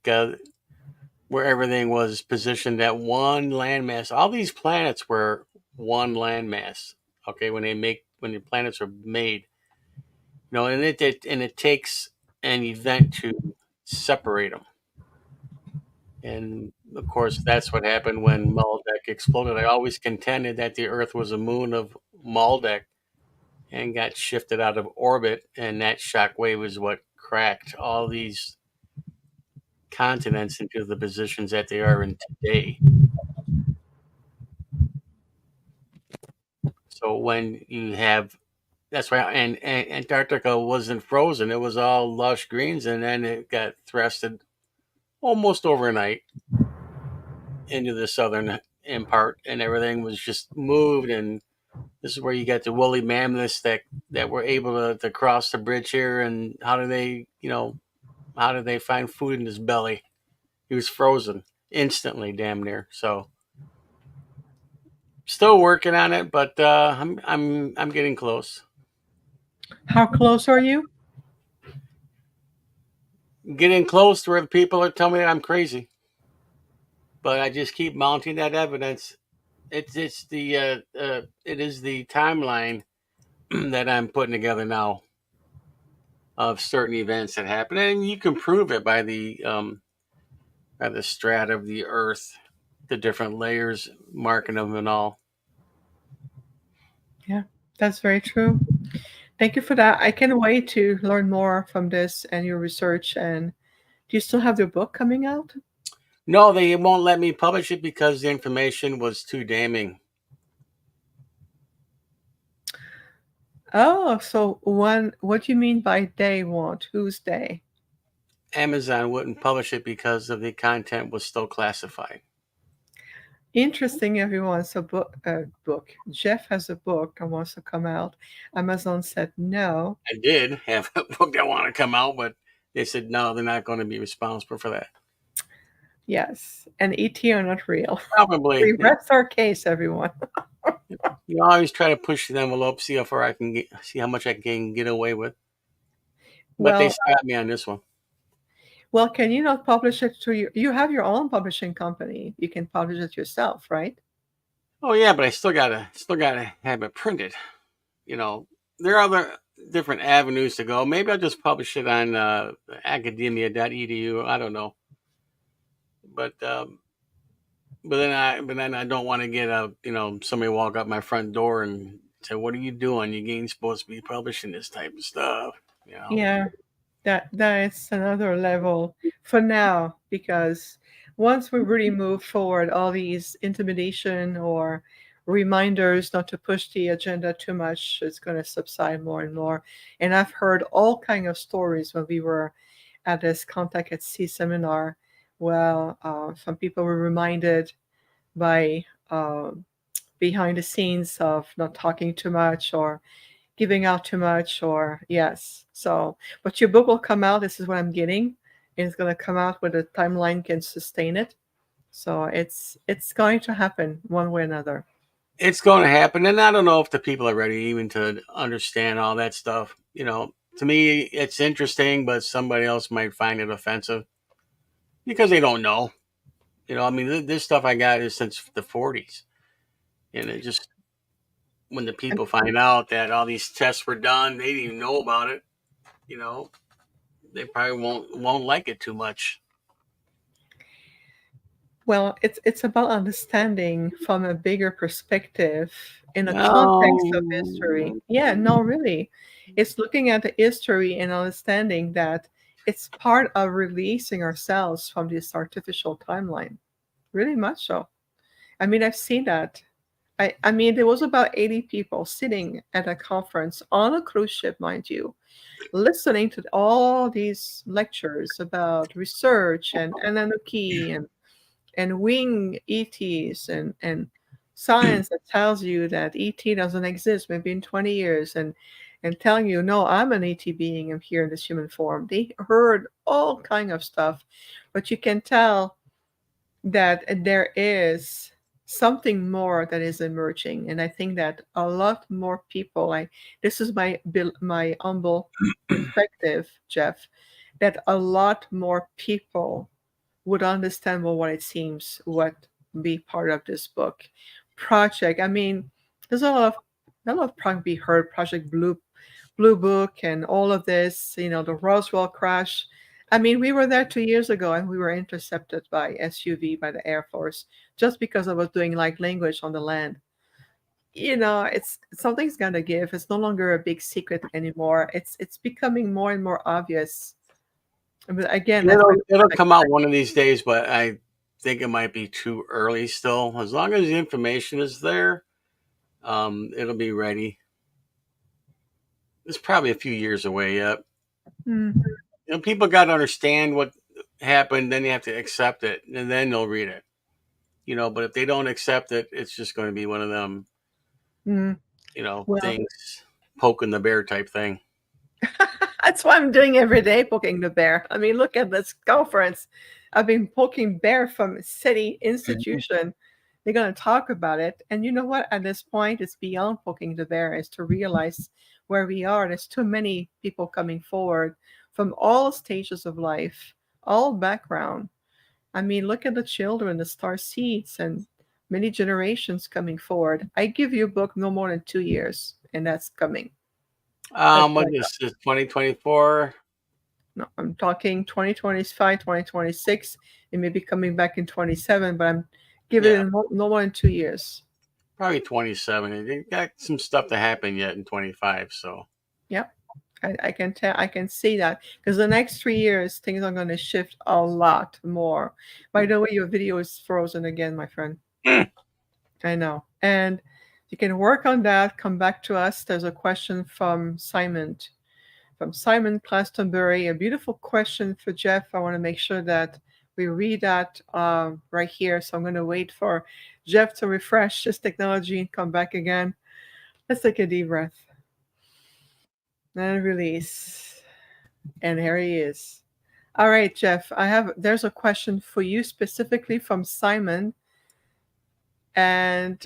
where everything was positioned at one landmass. All these planets were one landmass. Okay, when the planets are made, and it takes an event to separate them. And of course, that's what happened when Maldek exploded. I always contended that the Earth was a moon of Maldek and got shifted out of orbit, and that shock wave was what cracked all these continents into the positions that they are in today. So when you have that's why, and Antarctica wasn't frozen; it was all lush greens, and then it got thrusted almost overnight into the southern end part, and everything was just moved. And this is where you get the woolly mammoths that were able to cross the bridge here. And how did they find food in his belly? He was frozen instantly, damn near. So still working on it, but I'm getting close. How close are you? Getting close to where the people are telling me I'm crazy, but I just keep mounting that evidence. It is the timeline that I'm putting together now of certain events that happen, and you can prove it by the strata of the Earth, the different layers, marking them and all. Yeah, that's very true. Thank you for that. I can't wait to learn more from this and your research. And do you still have the book coming out? No, they won't let me publish it because the information was too damning. Oh, so one, what do you mean by they won't? Who's they? Amazon wouldn't publish it because of the content was still classified. Interesting, everyone. So, book. Jeff has a book that wants to come out. Amazon said no. I did have a book that wanted to come out, but they said no, they're not going to be responsible for that. Yes, and ET are not real. Probably, We yeah. rest our case, everyone. You always try to push the envelope, see how far I can get, see how much I can get away with. But they Well, stopped me on this one. well, can you not publish it to you? You have your own publishing company. You can publish it yourself, right? Oh yeah, but I still gotta have it printed. You know, there are other different avenues to go. Maybe I'll just publish it on academia.edu. I don't know, but but then I don't want to get a somebody walk up my front door and say, "What are you doing? You ain't supposed to be publishing this type of stuff." You know. Yeah, that is another level for now because once we really move forward, all these intimidation or reminders not to push the agenda too much is going to subside more and more. And I've heard all kind of stories when we were at this Contact at Sea seminar. Well, some people were reminded by behind the scenes of not talking too much or giving out too much or yes. So, but your book will come out. This is what I'm getting. And it's going to come out where the timeline can sustain it. So it's going to happen one way or another. It's going to happen, and I don't know if the people are ready even to understand all that stuff. To me, it's interesting, but somebody else might find it offensive because they don't know. I mean, this stuff I got is since the '40s, and it just when the And, people find out that all these tests were done, they didn't even know about it. You know, they probably won't like it too much. well, it's about understanding from a bigger perspective in a context of history. No, Yeah, no, really. It's looking at the history and understanding that it's part of releasing ourselves from this artificial timeline. Really much so. I mean, I've seen that. I mean, there was about 80 people sitting at a conference on a cruise ship, mind you, listening to all these lectures about research and Anunnaki and wing ETs and science that tells you that ET doesn't exist maybe in 20 years and telling you, no, I'm an ET being, I'm here in this human form. They heard all kind of stuff, but you can tell that there is something more that is emerging, and I think that a lot more people, like, this is my humble perspective, Jeff, that a lot more people would understand, well, what it seems would be part of this book project. I mean, there's a lot of project we heard, Project Blue Book and all of this, the Roswell crash. I mean, we were there 2 years ago and we were intercepted by SUV by the Air Force just because I was doing like language on the land. It's something's gonna give. It's no longer a big secret anymore. It's becoming more and more obvious. But again, that's why it'll come out one of these days, but I think it might be too early still. As long as the information is there, it'll be ready. It's probably a few years away yet. mm, People got to understand what happened, then you have to accept it, and then they'll read it. But if they don't accept it, it's just going to be one of them, mm. Well, things poking the bear type thing. that's what I'm doing every day, poking the bear. I mean, look at this conference. I've been poking bear from city institution. They're going to talk about it. And you know what? At this point, it's beyond poking the bear, is to realize where we are. There's too many people coming forward from all stages of life, all background. I mean, look at the children, the star seeds, and many generations coming forward. I give you a book no more than 2 years, and that's coming. That's What like, is this? 2024. no, I'm talking 2025, 2026. It may be coming back in 27, but I'm giving Yeah, it no more than 2 years. probably 27. They got some stuff to happen yet in 25. So Yep. I can tell, I can see that because the next 3 years things are going to shift a lot more. By the way, your video is frozen again, my friend. I know. And you can work on that. Come back to us. There's a question from Simon Glastonbury. A beautiful question for Jeff. I want to make sure that we read that right here. So I'm going to wait for Jeff to refresh his technology and come back again. Let's take a deep breath and release. And here he is. All right, Jeff. There's a question for you specifically from Simon, and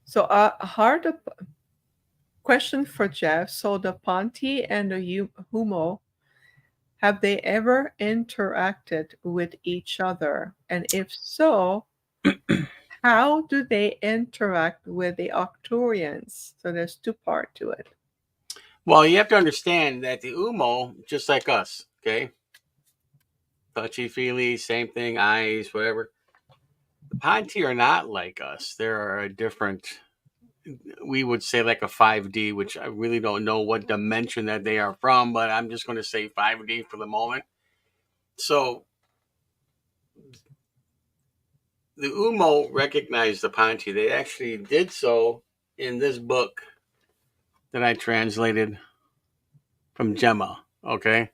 so hard question for Jeff. So the Ponti and the UMO, have they ever interacted with each other? And if so, how do they interact with the Arcturians? So there's two parts to it. well, you have to understand that the UMO, just like us, okay, touchy feely, same thing, eyes, whatever. The Ponti are not like us. They're a different, we would say like a 5D, which I really don't know what dimension that they are from, but I'm just going to say 5D for the moment. So the UMO recognized the Ponti. They actually did so in this book that I translated from Gemma. Okay,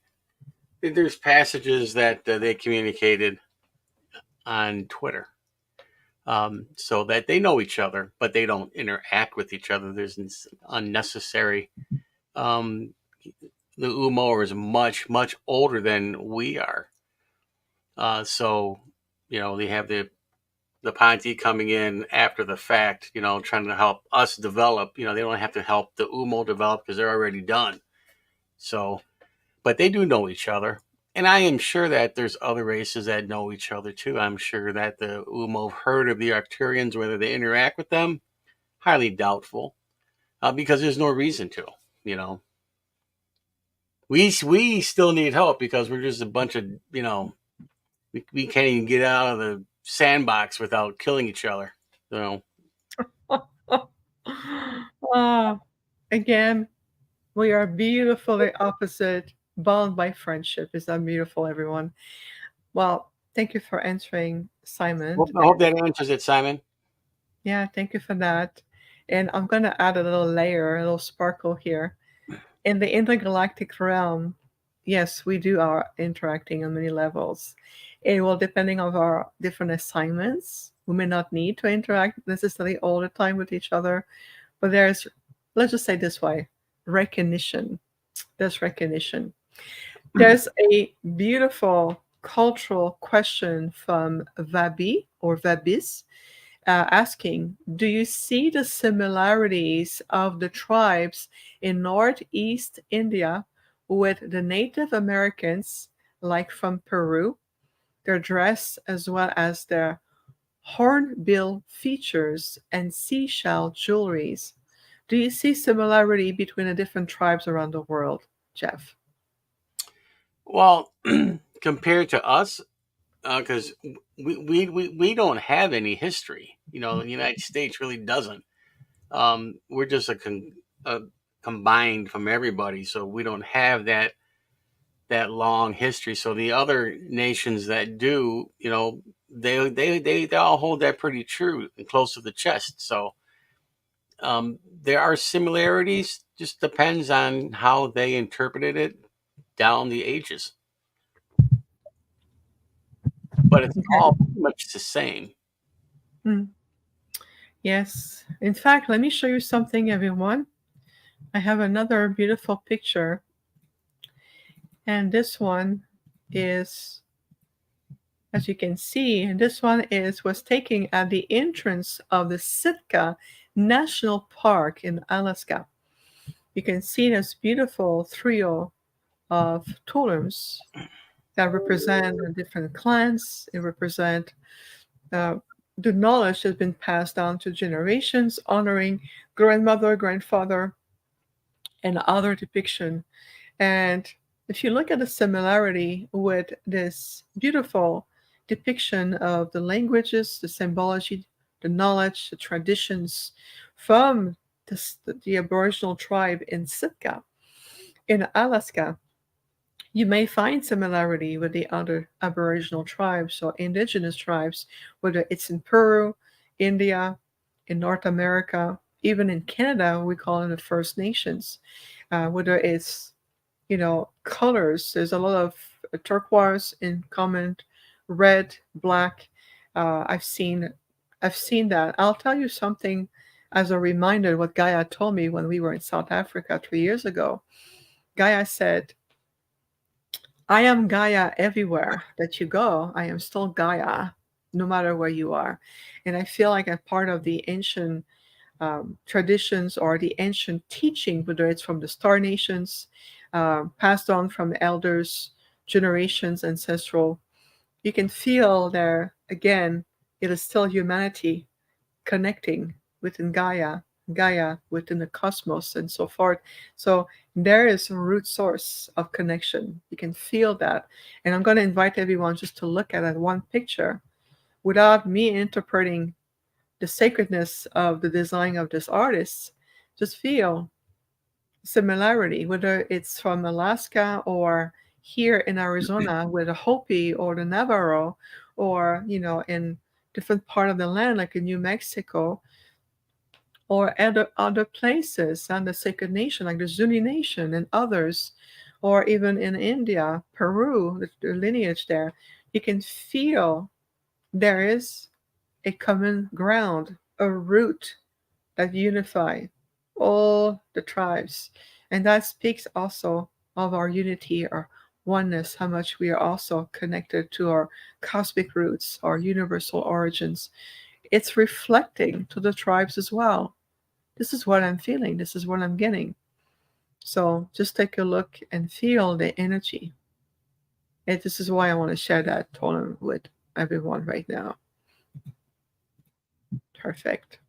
there's passages that they communicated on Twitter, so that they know each other, but they don't interact with each other. There's unnecessary. Um, the UMO is much older than we are, so they have the Ponti coming in after the fact, trying to help us develop. They don't have to help the UMO develop because they're already done. So, but they do know each other. And I am sure that there's other races that know each other too. I'm sure that the UMO have heard of the Arcturians, whether they interact with them, highly doubtful, because there's no reason to. You know, we still need help because we're just a bunch of we can't even get out of the sandbox without killing each other. So Ah, again, we are beautifully opposite, bound by friendship. Is that beautiful, everyone? Well, thank you for answering, Simon. I hope that answers it, Simon. Yeah, thank you for that. And I'm going to add a little layer, a little sparkle here. In the intergalactic realm, yes, we do are interacting on many levels. It will, depending on our different assignments, we may not need to interact necessarily all the time with each other, but there's, let's just say this way, recognition. There's recognition. There's a beautiful cultural question from Vabi or Vabis, asking, do you see the similarities of the tribes in Northeast India with the Native Americans, like from Peru, their dress as well as their hornbill features and seashell jewelries? Do you see similarity between the different tribes around the world, Jeff? Well, compared to us, because we don't have any history. The United States really doesn't. We're just a combined from everybody, so we don't have that long history. So the other nations that do, they all hold that pretty true and close to the chest. So there are similarities. Just depends on how they interpreted it down the ages. But it's Okay. all pretty much the same. Mm. Yes. In fact, let me show you something, everyone. I have another beautiful picture, and this one is as you can see. And this one was taken at the entrance of the Sitka National Park in Alaska. You can see this beautiful trio of totems that represent different clans. It represent uh, the knowledge that's been passed down to generations, honoring grandmother, grandfather, and other depiction. And if you look at the similarity with this beautiful depiction of the languages, the symbology, the knowledge, the traditions from the Aboriginal tribe in Sitka, in Alaska, you may find similarity with the other Aboriginal tribes or indigenous tribes, whether it's in Peru, India, in North America, even in Canada, we call it the First Nations. Whether it's colors, there's a lot of turquoise in common, red, black. Uh, I've seen, I've seen that. I'll tell you something as a reminder. What Gaia told me when we were in South Africa 3 years ago. Gaia said, I am Gaia everywhere that you go. I am still Gaia, no matter where you are. And I feel like I'm part of the ancient traditions or the ancient teaching, whether it's from the Star Nations, passed on from elders, generations, ancestral. You can feel there, again, it is still humanity connecting within Gaia, Gaia within the cosmos, and so forth. So there is a root source of connection. You can feel that. And I'm going to invite everyone just to look at that one picture without me interpreting the sacredness of the design of this artist. Just feel similarity, whether it's from Alaska or here in Arizona with the Hopi or the Navarro, or in different part of the land like in New Mexico, or other places and the sacred nation like the Zuni nation and others, or even in India, Peru, the lineage there. You can feel there is a common ground, a root that unify all the tribes. And that speaks also of our unity, our oneness, how much we are also connected to our cosmic roots, our universal origins. It's reflecting to the tribes as well. This is what I'm feeling. This is what I'm getting. So just take a look and feel the energy. And this is why I want to share that totem with everyone right now. Perfect.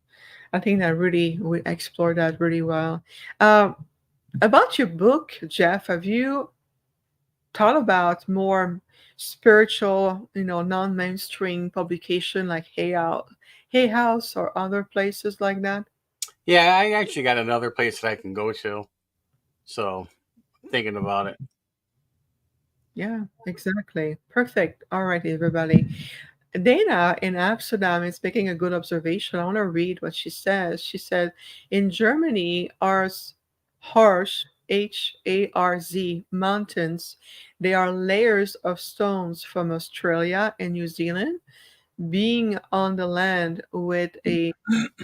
I think that really we explored that really well. Um, about your book, Jeff, have you thought about more spiritual, non-mainstream publication like Hay House or other places like that? Yeah, I actually got another place that I can go to. So thinking about it. Yeah, exactly. Perfect. All right, everybody. Dana in Amsterdam is making a good observation. I want to read what she says. She said, in Germany, ours harsh Harz mountains, they are layers of stones from Australia and New Zealand. Being on the land with a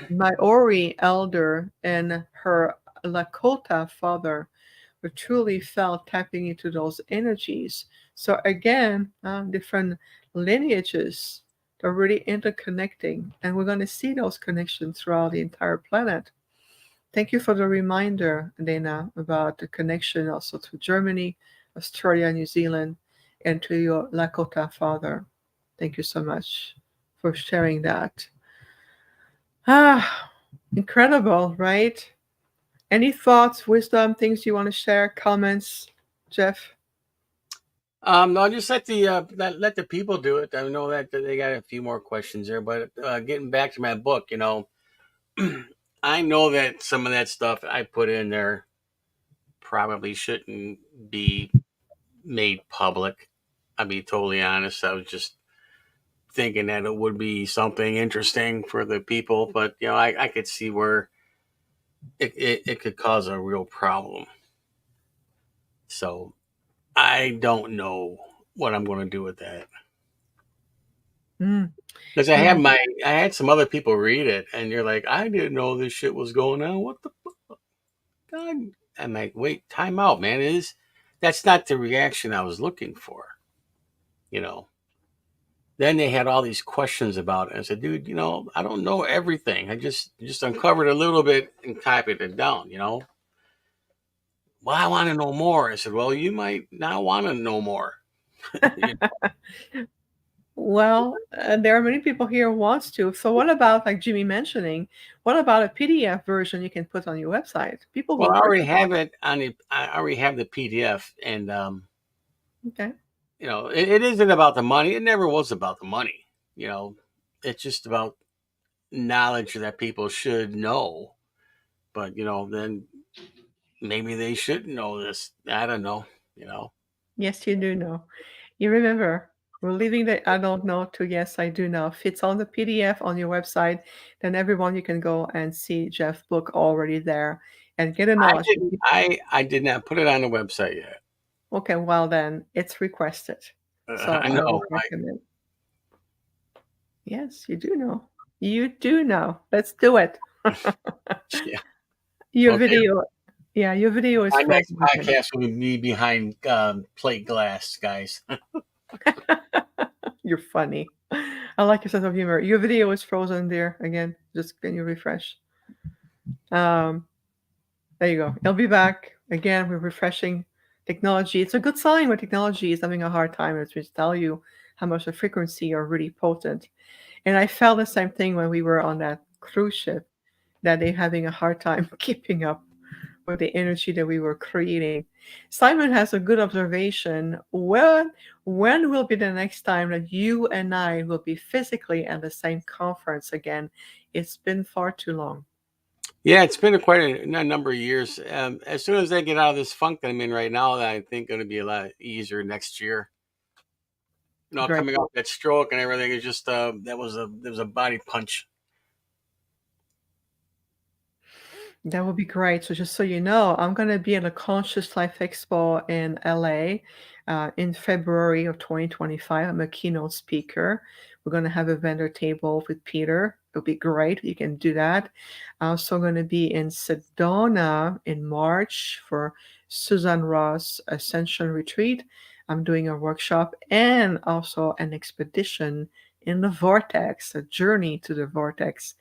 Maori elder and her Lakota father, we truly felt tapping into those energies. So again, different lineages are really interconnecting, and we're going to see those connections throughout the entire planet. Thank you for the reminder, Dana, about the connection also to Germany, Australia, New Zealand, and to your Lakota father. Thank you so much for sharing that. Ah, incredible, right? Any thoughts, wisdom, things you want to share, comments, Jeff? No, just let the people do it. I know that they got a few more questions there, but getting back to my book, I know that some of that stuff I put in there probably shouldn't be made public. I'll be totally honest. I was just thinking that it would be something interesting for the people, but I could see where it could cause a real problem. So I don't know what I'm going to do with that. Mm, Because yeah. I had some other people read it, and you're like, I didn't know this shit was going on. What the god? I'm like, wait, time out, man. That's not the reaction I was looking for. You know. then they had all these questions about it. I said, dude, I don't know everything. I just uncovered a little bit and copied it down. Well, I want to know more. I said, well, you might not want to know more. You Well, there are many people here who wants to. So what about, like Jimmy mentioning, what about a PDF version you can put on your website? People Well, will I already purchase. have it on the. I already have the PDF, and Okay. it isn't about the money. It never was about the money. You know, it's just about knowledge that people should know. But then maybe they should know this. I don't know. You know. Yes, you do know. You remember, we're leaving the I don't know to yes, I do know. If it's on the PDF on your website, then everyone you can go and see Jeff's book already there and get a I knowledge. didn't. I did not put it on the website yet. Okay, well then it's requested. So I I know, would recommend. Yes, you do know. You do know. Let's do it. right? Yeah. Your Okay. video, yeah, your video is My next frozen again. podcast will be behind plate glass, guys. You're funny. I like your sense of humor. Your video is frozen there again. Just can you refresh? Um, there you go. It'll be back again with refreshing technology. It's a good sign when technology is having a hard time. It's just tell you how much the frequency are really potent. And I felt the same thing when we were on that cruise ship, that they're having a hard time keeping up with the energy that we were creating. Simon has a good observation. When will be the next time that you and I will be physically at the same conference again? It's been far too long. Yeah, it's been quite a number of years. As soon as I get out of this funk that I'm in right now, I think going to be a lot easier next year. Great. Coming off that stroke and everything is just there was a body punch. That would be great. So just so you know, I'm going to be at a Conscious Life Expo in LA in February of 2025. I'm a keynote speaker. We're going to have a vendor table with Peter. It'll be great. You can do that. I'm also going to be in Sedona in March for Susan Ross Ascension Retreat. I'm doing a workshop and also an expedition in the Vortex, a journey to the Vortex.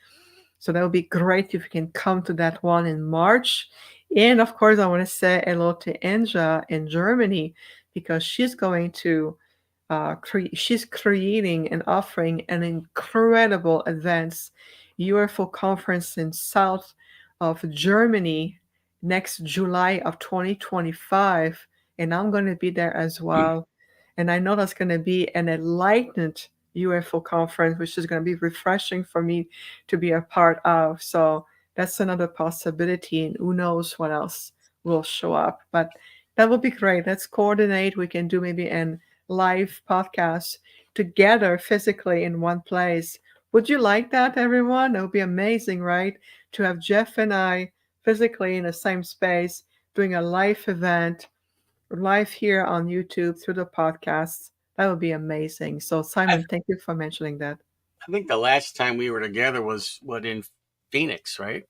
So that would be great if you can come to that one in March. And of course, I want to say hello to Anja in Germany because she's going to she's creating and offering an incredible advanced UFO conference in south of Germany next July of 2025, and I'm going to be there as well. And I know that's going to be an enlightened UFO conference, which is going to be refreshing for me to be a part of. So that's another possibility, and who knows what else will show up. But that would be great. Let's coordinate. We can do maybe an live podcast together physically in one place. Would you like that, everyone? It would be amazing, right? To have Jeff and I physically in the same space doing a live event, live here on YouTube through the podcast. That would be amazing. So, I, Simon, thank you for mentioning that. I think the last time we were together was in Phoenix, right?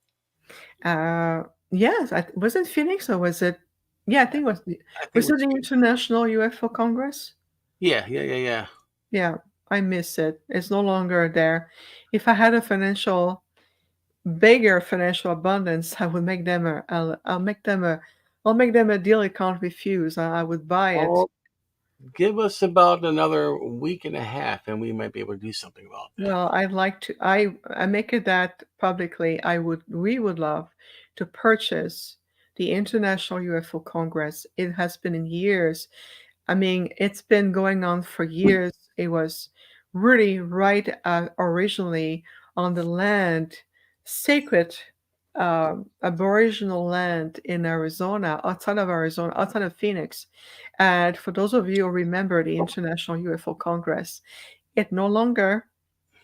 Uh, yes, was it Phoenix or was it? Yeah, I think it was. I think it Was it was the Phoenix. International UFO Congress? Yeah. Yeah, I miss it. It's no longer there. If I had a bigger financial abundance, I would make them I'll make them a deal I can't refuse. I would buy it. Oh, give us about another week and a half, and we might be able to do something about that. Well, I'd like to. I make it that publicly. We would love to purchase the International UFO Congress. It has been in years. I mean, it's been going on for years. It was really right originally on the land, sacred Aboriginal land in Arizona, outside of Phoenix. And for those of you who remember the International UFO Congress, it no longer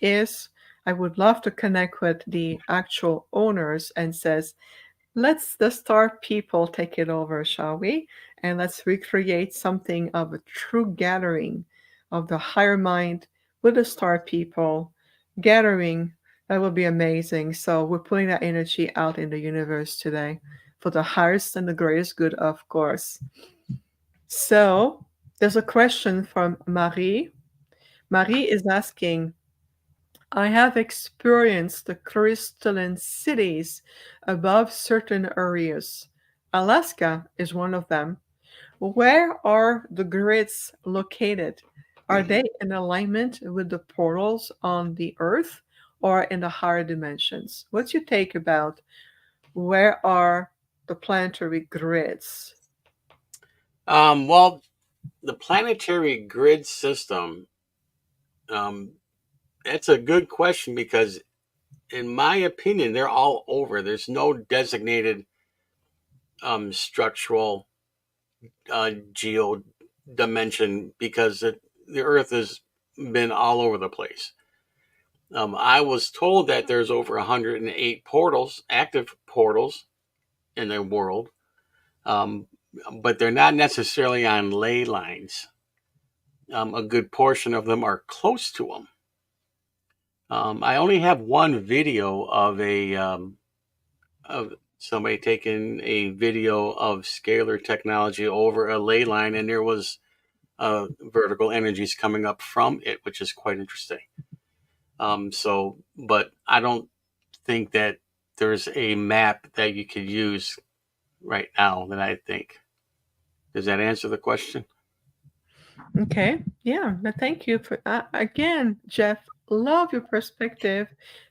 is. I would love to connect with the actual owners and says, let's the star people take it over, shall we? And let's recreate something of a true gathering of the higher mind with the star people gathering. That would be amazing. So we're putting that energy out in the universe today for the highest and the greatest good, of course. So there's a question from Marie. Marie is asking, I have experienced the crystalline cities above certain areas. Alaska is one of them. Where are the grids located? Are they in alignment with the portals on the Earth or in the higher dimensions? What's your take about where are the planetary grids? Well, the planetary grid system, um, that's a good question because, in my opinion, they're all over. There's no designated structural geo dimension because the Earth has been all over the place. I was told that there's over 108 portals, active portals in the world, um, but they're not necessarily on ley lines. A good portion of them are close to them. I only have one video of somebody taking a video of scalar technology over a ley line, and there was vertical energies coming up from it, which is quite interesting. But I don't think that there's a map that you could use right now that I think. Does that answer the question? Okay, yeah, but thank you for again, Jeff. Love your perspective.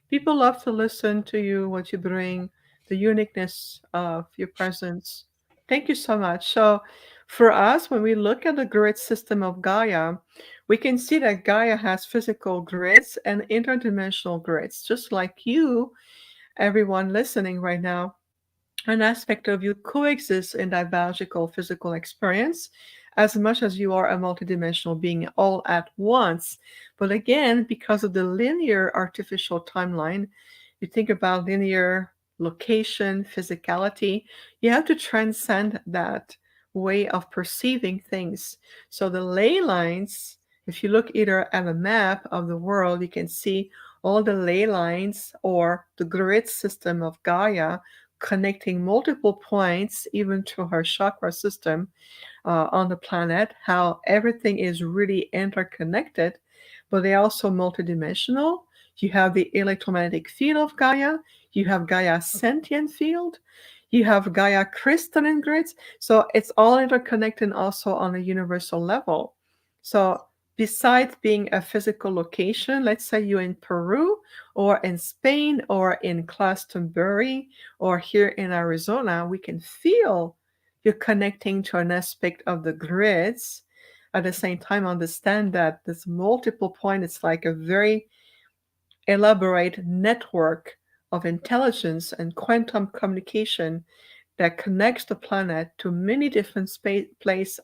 People love to listen to you, what you bring, the uniqueness of your presence. Thank you so much. So, for us, when we look at the grid system of Gaia, we can see that Gaia has physical grids and interdimensional grids, just like you, everyone listening right now. An aspect of you coexists in that biological physical experience as much as you are a multidimensional being all at once. But again, because of the linear artificial timeline, you think about linear location, physicality, you have to transcend that way of perceiving things. So the ley lines, if you look either at a map of the world, you can see all the ley lines or the grid system of Gaia connecting multiple points, even through her chakra system on the planet, how everything is really interconnected, but they're also multidimensional. You have the electromagnetic field of Gaia, you have Gaia's sentient field, you have Gaia crystalline grids. So it's all interconnected also on a universal level. So besides being a physical location, let's say you're in Peru or in Spain or in Glastonbury or here in Arizona, we can feel you're connecting to an aspect of the grids. At the same time, understand that this multiple point is like a very elaborate network of intelligence and quantum communication that connects the planet to many different places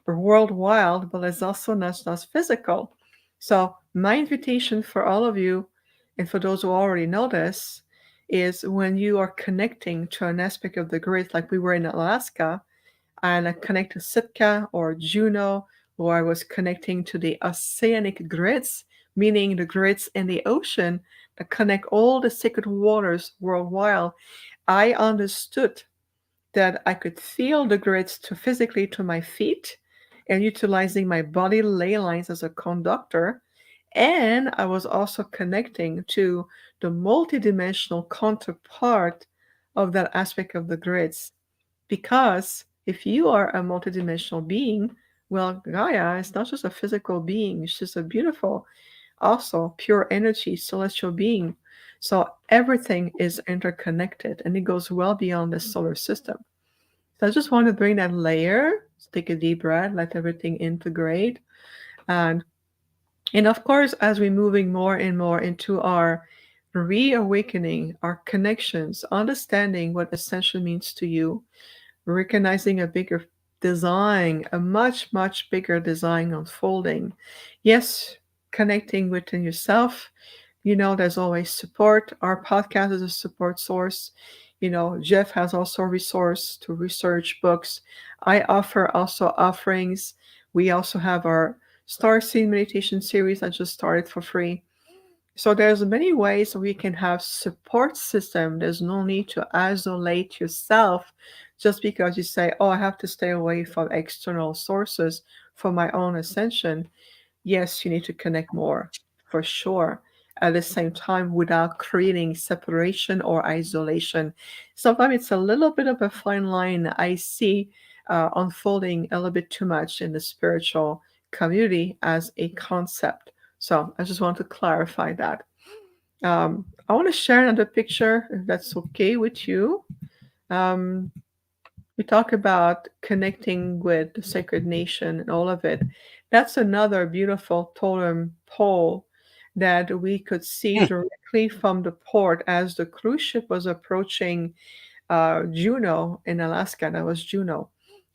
worldwide, but it's also not just physical. So my invitation for all of you, and for those who already know this, is when you are connecting to an aspect of the grid, like we were in Alaska, and I connect to Sitka or Juneau, or I was connecting to the oceanic grids, meaning the grids in the ocean that connect all the sacred waters worldwide. I understood that I could feel the grids to physically to my feet and utilizing my body ley lines as a conductor. And I was also connecting to the multidimensional counterpart of that aspect of the grids. Because if you are a multidimensional being, well, Gaia is not just a physical being, she's a beautiful, also pure energy, celestial being. So everything is interconnected and it goes well beyond the solar system. So I just want to bring that layer. Just take a deep breath, let everything integrate. And and of course, as we're moving more and more into our reawakening, our connections, understanding what ascension means to you, recognizing a bigger design, a much, much bigger design unfolding. Yes, connecting within yourself. You know, there's always support. Our podcast is a support source. You know, Jeff has also a resource to research books. I offer also offerings. We also have our Star Seed meditation series that just started for free. So there's many ways we can have support system. There's no need to isolate yourself just because you say, "Oh, I have to stay away from external sources for my own ascension." yes, you need to connect more for sure. At the same time, without creating separation or isolation. Sometimes it's a little bit of a fine line I see unfolding a little bit too much in the spiritual community as a concept. So I just want to clarify that. I want to share another picture, if that's okay with you. Um, we talk about connecting with the sacred nation and all of it. That's another beautiful totem pole that we could see Hmm. directly from the port as the cruise ship was approaching Juneau in Alaska. That was Juneau.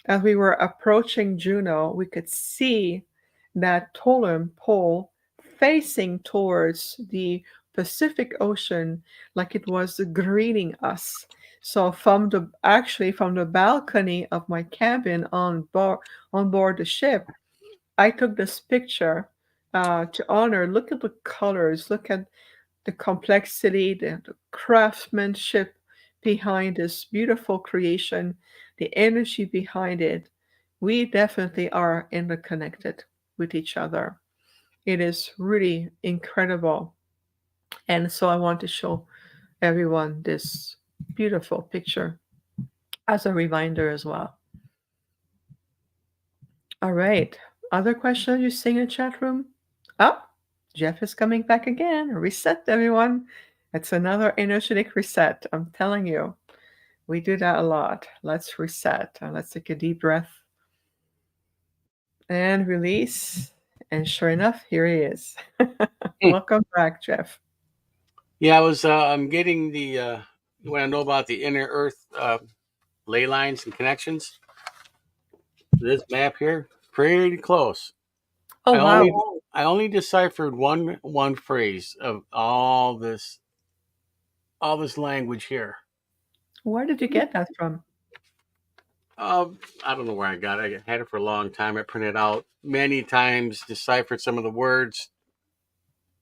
As we were approaching Juneau, we could see that totem pole facing towards the Pacific Ocean like it was greeting us. So from the balcony of my cabin on board the ship, I took this picture to honor. Look at the colors. Look at the complexity, the craftsmanship behind this beautiful creation, the energy behind it. We definitely are interconnected with each other. It is really incredible. And so I want to show everyone this beautiful picture as a reminder as well. All right. Other questions you see in the chat room? Oh, Jeff is coming back again. Reset, everyone. It's another energetic reset. I'm telling you, we do that a lot. Let's reset. Let's take a deep breath and release. And sure enough, here he is. Hmm. Welcome back, Jeff. Yeah, I'm getting the you want to know about the inner Earth ley lines and connections. This map here, pretty close. Oh, I wow. only I only deciphered one phrase of all this language here. Where did you get that from? I don't know where I got it. I had it for a long time. I printed out many times, deciphered some of the words,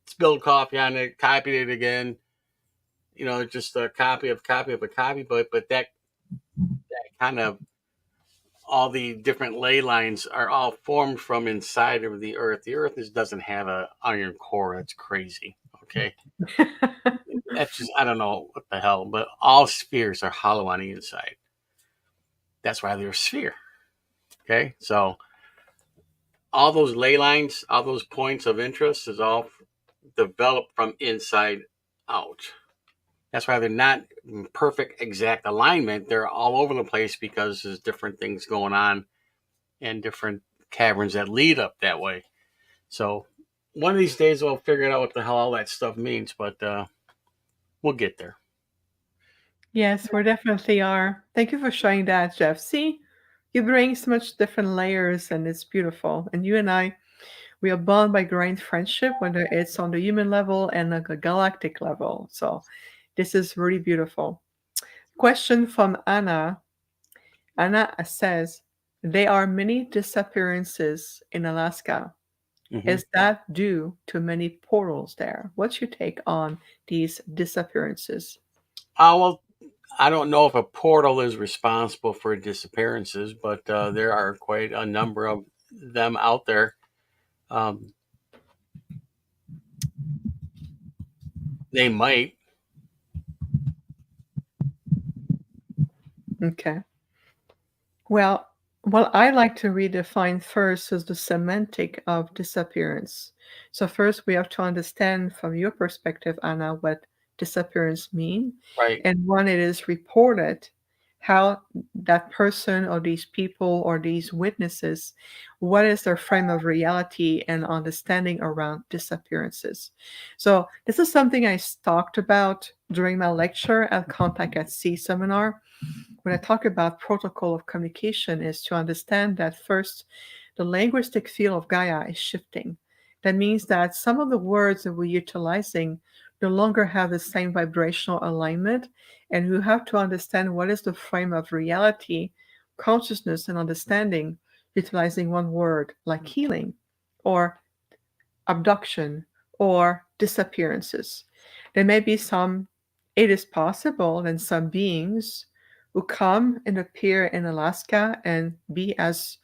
spilled coffee on it, copied it again. Just a copy of a copy. But that kind of all the different ley lines are all formed from inside of the Earth. The Earth doesn't have a iron core. That's crazy. Okay, that's just I don't know what the hell. But all spheres are hollow on the inside. That's why they're a sphere. Okay, so all those ley lines, all those points of interest is all developed from inside out. That's why they're not in perfect exact alignment. They're all over the place because there's different things going on and different caverns that lead up that way. So one of these days we'll figure out what the hell all that stuff means, but we'll get there. Yes, we definitely are. Thank you for showing that, Jeff. See, you bring so much different layers and it's beautiful. And you and I, we are bound by great friendship, whether it's on the human level and like a galactic level. So this is really beautiful. Question from Anna. Anna says, there are many disappearances in Alaska. Mm-hmm. Is that due to many portals there? What's your take on these disappearances? Well, I don't know if a portal is responsible for disappearances, but there are quite a number of them out there. Um, they might. Okay. Well, what I like to redefine first is the semantic of disappearance. So first we have to understand from your perspective, Anna, what disappearance mean, Right. and when it is reported, how that person or these people or these witnesses, what is their frame of reality and understanding around disappearances. So this is something I talked about during my lecture at Contact at Sea seminar when I talk about protocol of communication is to understand that first, the linguistic field of Gaia is shifting. That means that some of the words that we're utilizing no longer have the same vibrational alignment, and we have to understand what is the frame of reality, consciousness, and understanding utilizing one word like healing or abduction or disappearances. There may be some, it is possible, and some beings who come and appear in Alaska and be as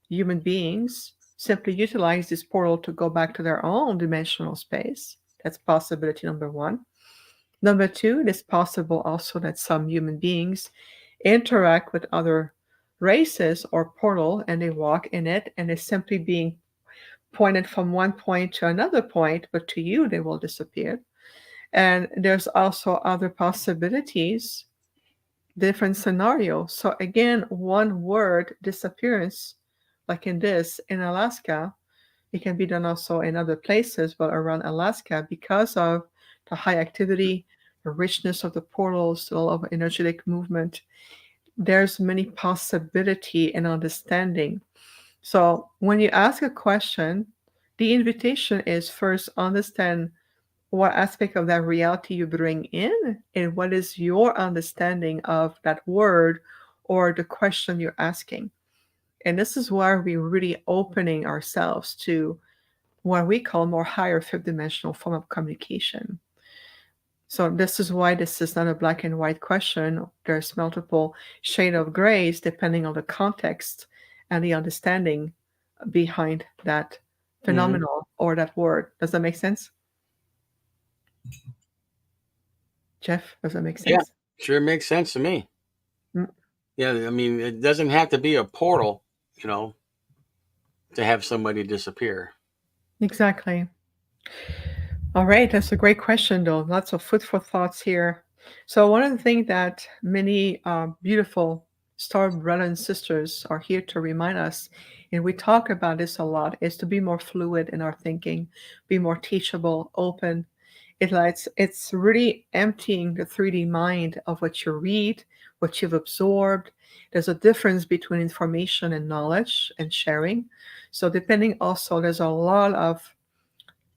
human beings, simply utilize this portal to go back to their own dimensional space. That's possibility number one. Number two, it is possible also that some human beings interact with other races or portal and they walk in it and it's simply being pointed from one point to another point, but to you they will disappear. And there's also other possibilities, different scenarios. So again, one word disappearance, like in this in Alaska, it can be done also in other places, but around Alaska, because of the high activity, the richness of the portals, a lot of energetic movement, there's many possibility and understanding. So when you ask a question, the invitation is first understand what aspect of that reality you bring in and what is your understanding of that word or the question you're asking. And this is why we're really opening ourselves to what we call more higher fifth dimensional form of communication. So this is why this is not a black and white question. There's multiple shade of grays depending on the context and the understanding behind that Hmm. phenomenon or that word. Does that make sense? Jeff, does that make Yeah, sense? sure makes sense to me. Mm, Yeah, I mean, it doesn't have to be a portal, you know, to have somebody disappear. exactly. All right, that's a great question, though. Lots of food for thoughts here. So, one of the things that many beautiful star brothers and sisters are here to remind us, and we talk about this a lot, is to be more fluid in our thinking, be more teachable, open. It's really emptying the 3D mind of what you read, what you've absorbed. There's a difference between information and knowledge and sharing. So, depending also, there's a lot of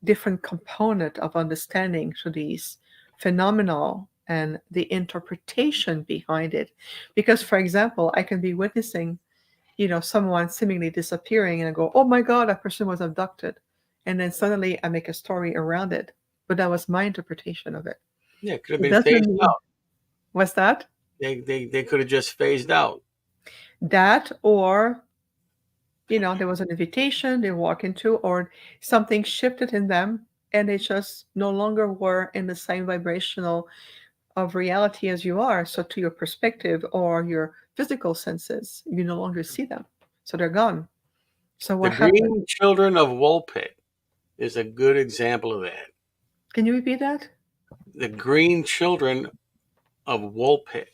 different component of understanding to these phenomena and the interpretation behind it. Because, for example, I can be witnessing, someone seemingly disappearing and I go, oh my God, that person was abducted. And then suddenly I make a story around it. But that was my interpretation of it. Yeah, it could have It been doesn't phased mean, out. was that? They could have just phased out. That or there was an invitation they walk into, or something shifted in them, and they just no longer were in the same vibrational of reality as you are. So, to your perspective or your physical senses, you no longer see them. So, they're gone. So, The what happened? Green Children of Woolpit is a good example of that. Can you repeat that? The Green Children of Woolpit,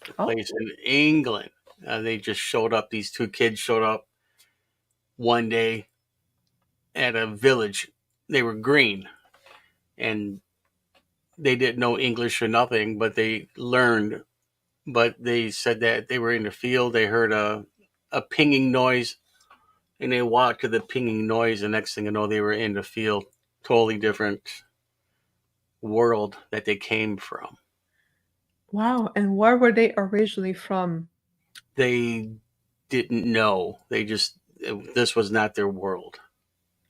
a Oh, place in England. They just showed up. These two kids showed up one day at a village. They were green and they didn't know English or nothing, but they learned. But they said that they were in the field. They heard a pinging noise and they walked to the pinging noise. The next thing you know, they were in the field. Totally different world that they came from. wow. And where were they originally from? They didn't know. This was not their world.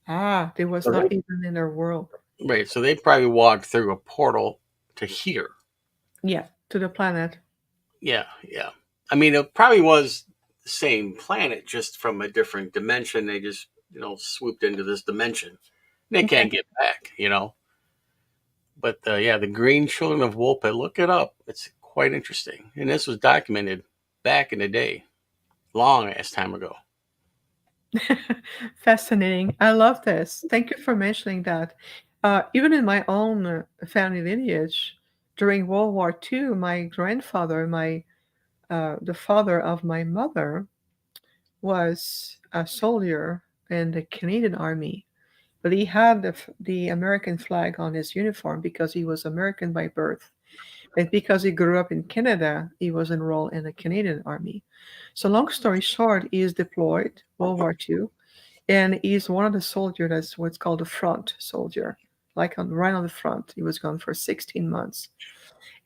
Ah, they was So not even in their world. right. So they probably walked through a portal to here. Yeah, to the planet. Yeah, yeah. I mean, it probably was the same planet, just from a different dimension. They just, swooped into this dimension. They Okay. can't get back. But yeah, the Green Children of Woolpit, look it up. It's quite interesting. And this was documented back in the day, long ass time ago. Fascinating. I love this. Thank you for mentioning that. Even in my own family lineage, during World War II, my grandfather, the father of my mother, was a soldier in the Canadian Army. But he had the American flag on his uniform because he was American by birth. But because he grew up in Canada, he was enrolled in the Canadian Army. So, long story short, he is deployed World War II, and he's one of the soldiers that's what's called a front soldier, like right on the front. He was gone for 16 months.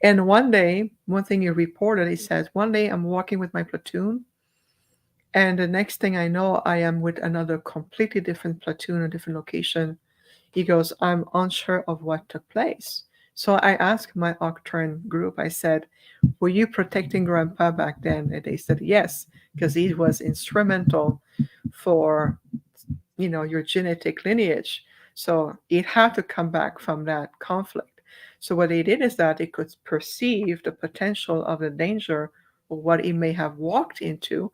And one day, one thing he reported, he says, one day I'm walking with my platoon, and the next thing I know, I am with another completely different platoon, a different location. He goes, I'm unsure of what took place. So I asked my Arcturian group, I said, were you protecting Grandpa back then? And they said yes, because he was instrumental for your genetic lineage. So it had to come back from that conflict. So what they did is that it could perceive the potential of the danger or what he may have walked into,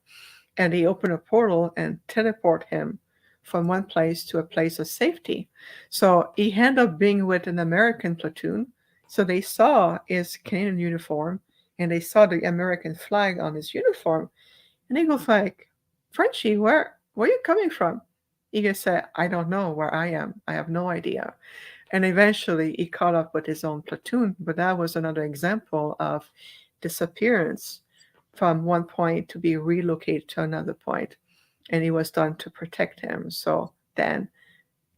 and they open a portal and teleport him from one place to a place of safety. So he ended up being with an American platoon. So they saw his Canadian uniform and they saw the American flag on his uniform. And he goes like, Frenchie, where are you coming from? He just said, I don't know where I am. I have no idea. And eventually he caught up with his own platoon. But that was another example of disappearance from one point to be relocated to another point. And it was done to protect him. So then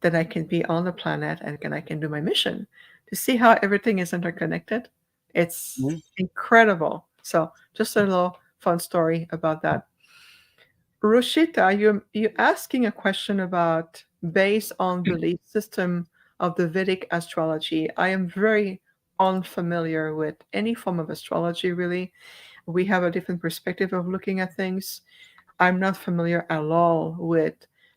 that I can be on the planet and I can do my mission to see how everything is interconnected. It's Mhm. incredible. So just a little fun story about that. Roshita, you're asking a question about based on belief system of the Vedic astrology. I am very unfamiliar with any form of astrology, really. We have a different perspective of looking at things. I'm not familiar at all with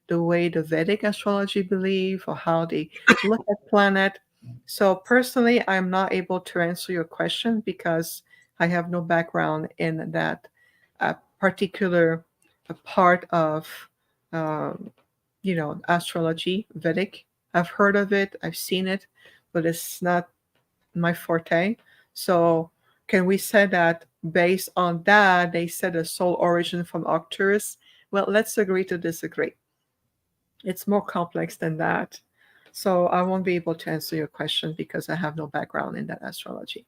the way the Vedic astrology believe or how they look at planet. So personally, I'm not able to answer your question because I have no background in that particular part of um, astrology, Vedic. I've heard of it, I've seen it, but it's not my forte. So can we say that based on that, they said a soul origin from Arcturus? Well, let's agree to disagree. It's more complex than that. So I won't be able to answer your question because I have no background in that astrology.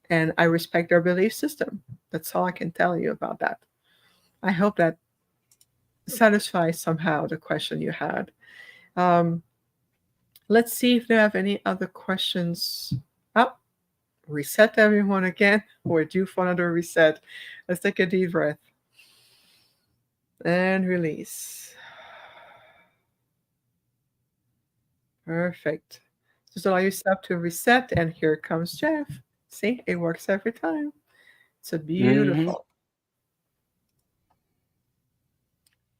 And I respect their belief system. That's all I can tell you about that. I hope that satisfies somehow the question you had. Um, let's see if they have any other questions. Oh, reset everyone again. We're due for another reset. Let's take a deep breath and release. Perfect. Just allow yourself to reset, and here comes Jeff. See, it works every time. It's a Mhm. beautiful.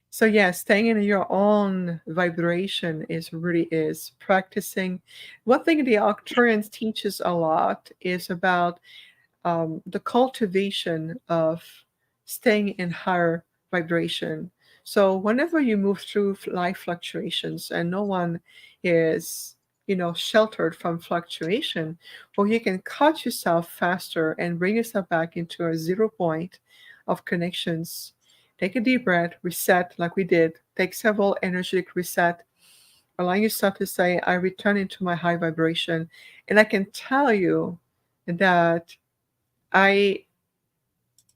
So yeah, staying in your own vibration is practicing. One thing the Arcturians teaches a lot is about the cultivation of staying in higher vibration. So whenever you move through life fluctuations, and no one is, sheltered from fluctuation, or you can cut yourself faster and bring yourself back into a 0 point of connections. Take a deep breath, reset like we did. Take several energetic reset. Allow yourself to say, I return into my high vibration. And I can tell you that I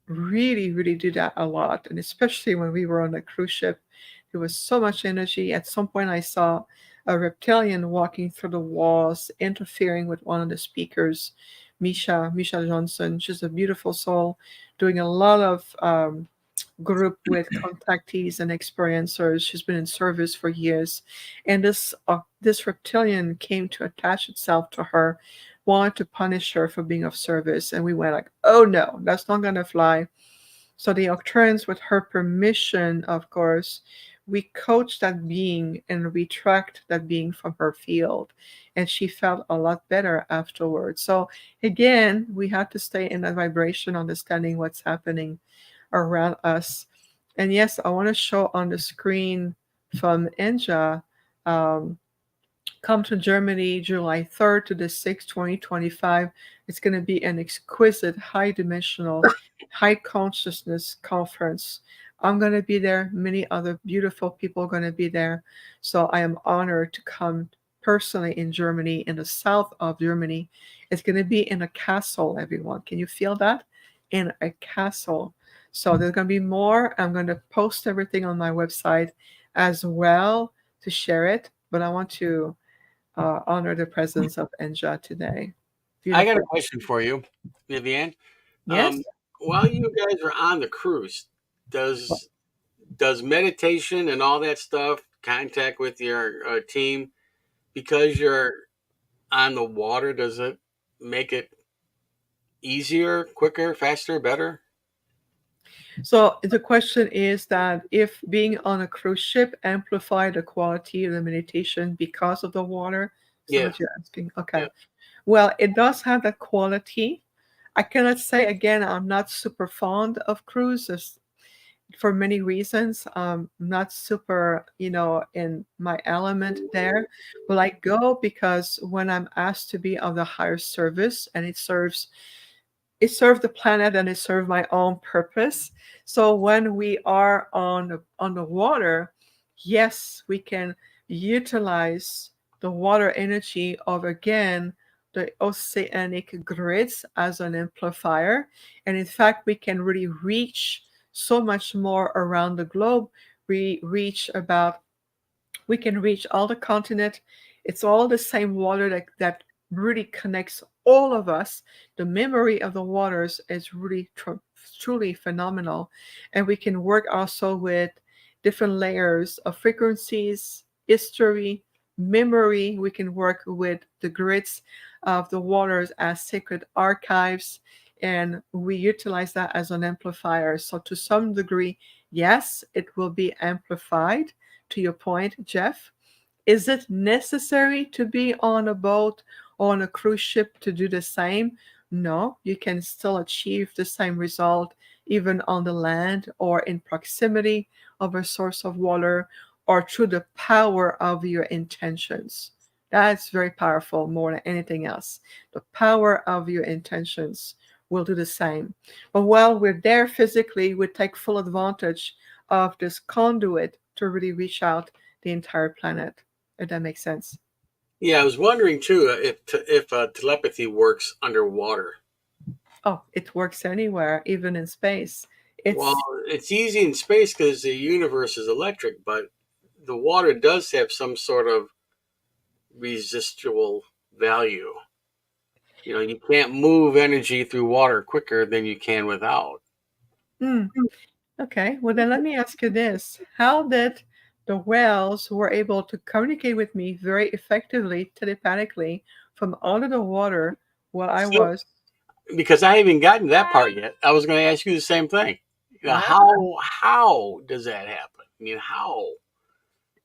really, really do that a lot. And especially when we were on a cruise ship, there was so much energy. At some point, I saw a reptilian walking through the walls, interfering with one of the speakers, Misha Johnson. She's a beautiful soul, doing a lot of group with contactees and experiencers. She's been in service for years, and this reptilian came to attach itself to her, wanted to punish her for being of service, and we went like, "Oh no, that's not gonna fly." So the Octurians, with her permission, of course, we coached that being and retract that being from her field, and she felt a lot better afterwards. So again, we have to stay in that vibration, understanding what's happening around us. And yes, I want to show on the screen from Enja. Um, Come to Germany July 3rd to the 6th, 2025. It's going to be an exquisite, high dimensional, high consciousness conference. I'm going to be there. Many other beautiful people are going to be there. So I am honored to come personally in Germany, in the south of Germany. It's going to be in a castle, everyone. Can you feel that? In a castle. So there's going to be more. I'm going to post everything on my website as well to share it. But I want to honor the presence of Enja today. I got a Beautiful. question for you, Viviane. Yes? Um, while you guys are on the cruise, does does meditation and all that stuff, contact with your team, because you're on the water, does it make it easier, quicker, faster, better? So the question is that if being on a cruise ship amplified the quality of the meditation because of the water, is that Yeah, what you're asking? Okay. yeah. Well, it does have that quality. I cannot say again, I'm not super fond of cruises for many reasons. Not super, in my element there. But I go because when I'm asked to be of the higher service and it served the planet and it served my own purpose. So when we are on the water, yes, we can utilize the water energy of again the oceanic grids as an amplifier. And in fact, we can really reach so much more around the globe. We can reach all the continent. It's all the same water that really connects all of us. The memory of the waters is really truly phenomenal. And we can work also with different layers of frequencies, history, memory. We can work with the grids of the waters as sacred archives. And we utilize that as an amplifier. So, to some degree, yes, it will be amplified to your point, Jeff. Is it necessary to be on a boat or on a cruise ship to do the same? No, you can still achieve the same result even on the land or in proximity of a source of water or through the power of your intentions. That's very powerful more than anything else. The power of your intentions will do the same. But while we're there physically, we take full advantage of this conduit to really reach out the entire planet, if that makes sense. Yeah, I was wondering too if telepathy works underwater. Oh, it works anywhere, even in space. Well, It's it's easy in space because the universe is electric, but the water does have some sort of residual value. You know, you can't move energy through water quicker than you can without. mm, okay. Well, then let me ask you this: how did the whales who were able to communicate with me very effectively, telepathically, from under the water while I So, was? because I haven't gotten to that part yet, I was going to ask you the same thing. You know, Ah, how does that happen? I mean, how?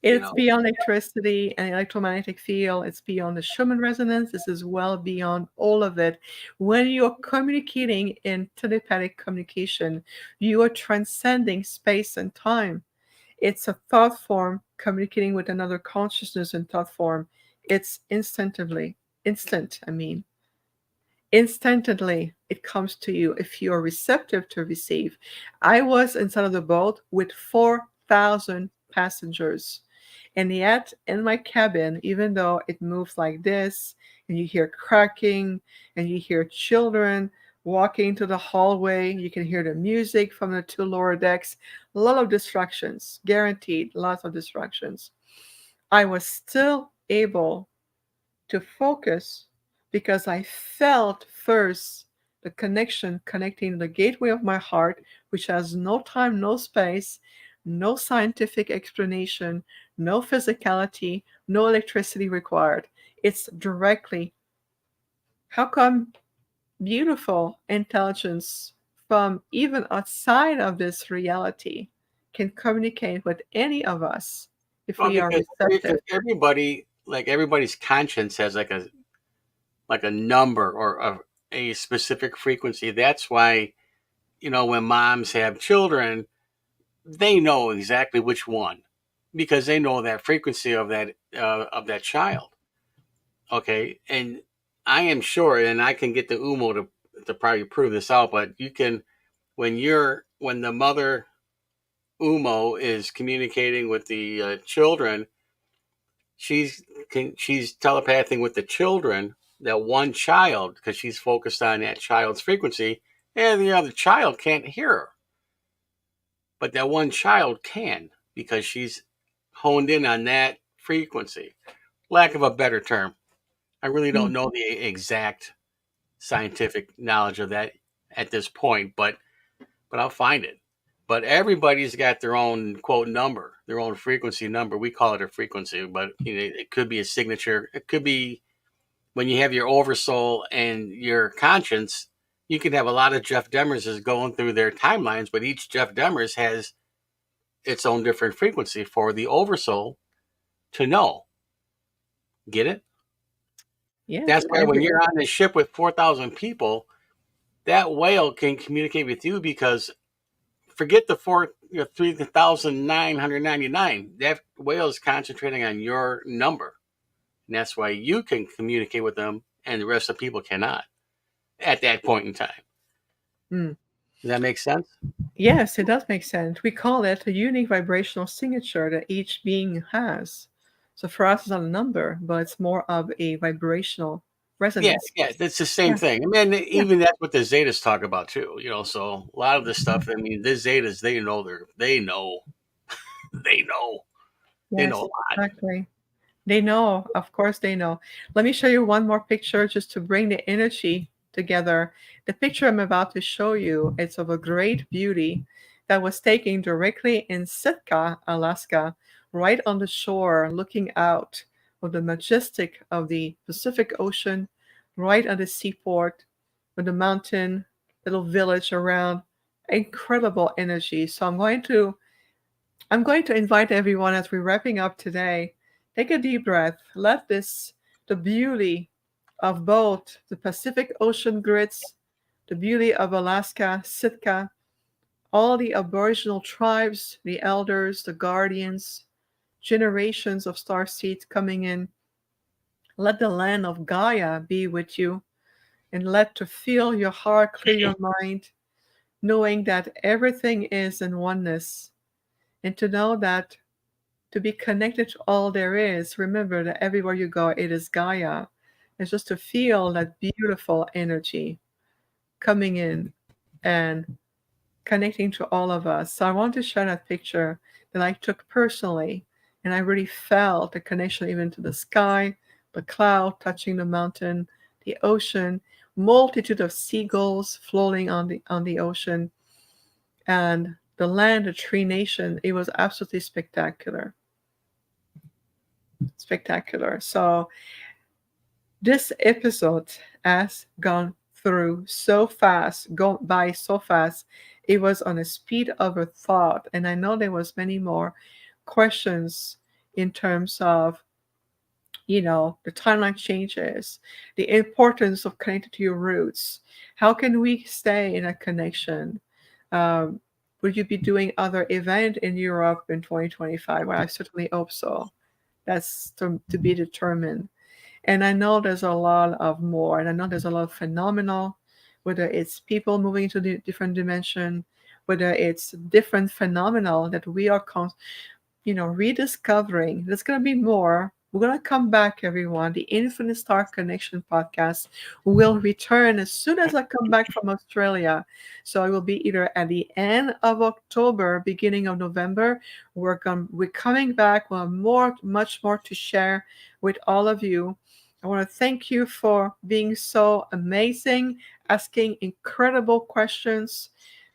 You it's know, beyond electricity and electromagnetic field. It's beyond the Schumann resonance. This is well beyond all of it. When you're communicating in telepathic communication, you are transcending space and time. It's a thought form communicating with another consciousness in thought form. It's I mean, instantly it comes to you if you are receptive to receive. I was inside of the boat with 4,000 passengers. And yet, in my cabin, even though it moves like this, and you hear cracking, and you hear children walking to the hallway, you can hear the music from the two lower decks, a lot of distractions, guaranteed, lots of distractions. I was still able to focus because I felt first the connection connecting the gateway of my heart, which has no time, no space, no scientific explanation, no physicality, no electricity required. It's directly. How come beautiful intelligence from even outside of this reality can communicate with any of us if well, we are because receptive? everybody, like everybody's conscience has like a number or a specific frequency. That's why, you know, when moms have children, they know exactly which one because they know that frequency of that child. Okay, and I am sure, and I can get the UMO to probably prove this out, but you can when the mother UMO is communicating with the children, she's telepathing with the children, that one child, because she's focused on that child's frequency, and the other child can't hear her, but that one child can because she's honed in on that frequency. Lack of a better term, I really don't Mm, know the exact scientific knowledge of that at this point, but I'll find it. But everybody's got their own quote number, their own frequency number. We call it a frequency, but you know, it could be a signature. It could be when you have your oversoul and your conscience. you can have a lot of Jeff Demers going through their timelines, but each Jeff Demers has its own different frequency for the oversoul to know. Get it? Yes, That's why when you're on a ship with 4,000 people, that whale can communicate with you because forget the 3,999. That whale is concentrating on your number. And that's why you can communicate with them and the rest of the people cannot at that point in time. Mm. Does that make sense? Yes, it does make sense. We call it a unique vibrational signature that each being has. So for us, it's not a number, but it's more of a vibrational Yeah, resonance. yeah, that's the same Yeah, thing. I mean, yeah, even that's what the Zetas talk about too. So a lot of this stuff. I mean, the Zetas, they know, they know a yes, lot. exactly. They know, of course, they know. Let me show you one more picture just to bring the energy together. The picture I'm about to show you, it's of a great beauty that was taken directly in Sitka, Alaska, right on the shore, looking out of the majestic of the Pacific Ocean, right on the seaport, with the mountain, little village around. Incredible energy. So I'm going to invite everyone as we're wrapping up today. Take a deep breath. Let the beauty of both the Pacific Ocean grids, the beauty of Alaska, Sitka, all the Aboriginal tribes, the elders, the guardians, generations of starseeds coming in. Let the land of Gaia be with you and let to feel your heart, clear your mind, knowing that everything is in oneness and to know that to be connected to all there is, remember that everywhere you go, it is Gaia. It's just to feel that beautiful energy coming in and connecting to all of us. So I want to share that picture that I took personally, and I really felt the connection even to the sky, the cloud touching the mountain, the ocean, multitude of seagulls floating on the ocean, and the land, the tree nation. It was absolutely spectacular. Spectacular. So this episode has gone through so fast, gone by so fast. It was on the speed of a thought, and I know there was many more questions in terms of the timeline changes, the importance of connecting to your roots. How can we stay in a connection? Um, will you be doing other event in Europe in 2025? Well, I certainly hope so. That's to be determined. And I know there's a lot of more, and I know there's a lot of phenomenal, whether it's people moving into the different dimension, whether it's different phenomenal that we are rediscovering. There's going to be more. We're going to come back, everyone. The Infinite Star Connection podcast will return as soon as I come back from Australia. So it will be either at the end of October, beginning of November. We're coming back. We'll have much more to share with all of you. I want to thank you for being so amazing, asking incredible questions,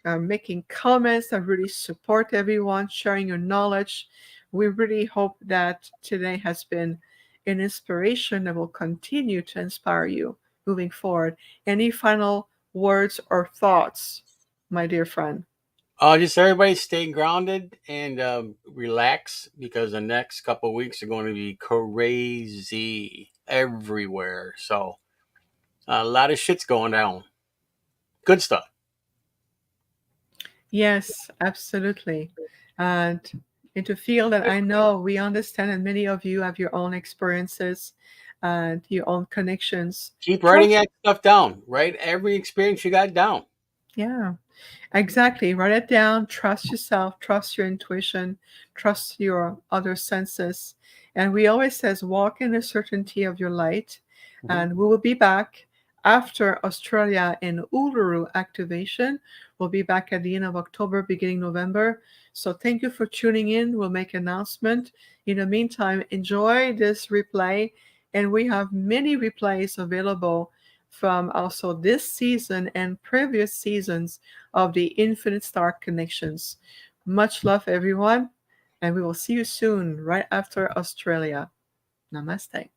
making comments that really support everyone, sharing your knowledge. We really hope that today has been an inspiration that will continue to inspire you moving forward. Any final words or thoughts, my dear friend? Just everybody stay grounded and relax because the next couple of weeks are going to be crazy everywhere. So a lot of shit's going down. Good stuff. Yes, absolutely. And to feel that I know we understand, and many of you have your own experiences and your own connections. Keep writing Trust, that stuff down. Write every experience you got down. yeah. Exactly. Write it down. Trust yourself. Trust your intuition. Trust your other senses. And we always says walk in the certainty of your light. Mhm. And we will be back after Australia and Uluru activation. We'll be back at the end of October, beginning November. So thank you for tuning in. We'll make an announcement. In the meantime, enjoy this replay. And we have many replays available from also this season and previous seasons of the Infinite Star Connections. Much love, everyone, and we will see you soon, right after Australia. Namaste.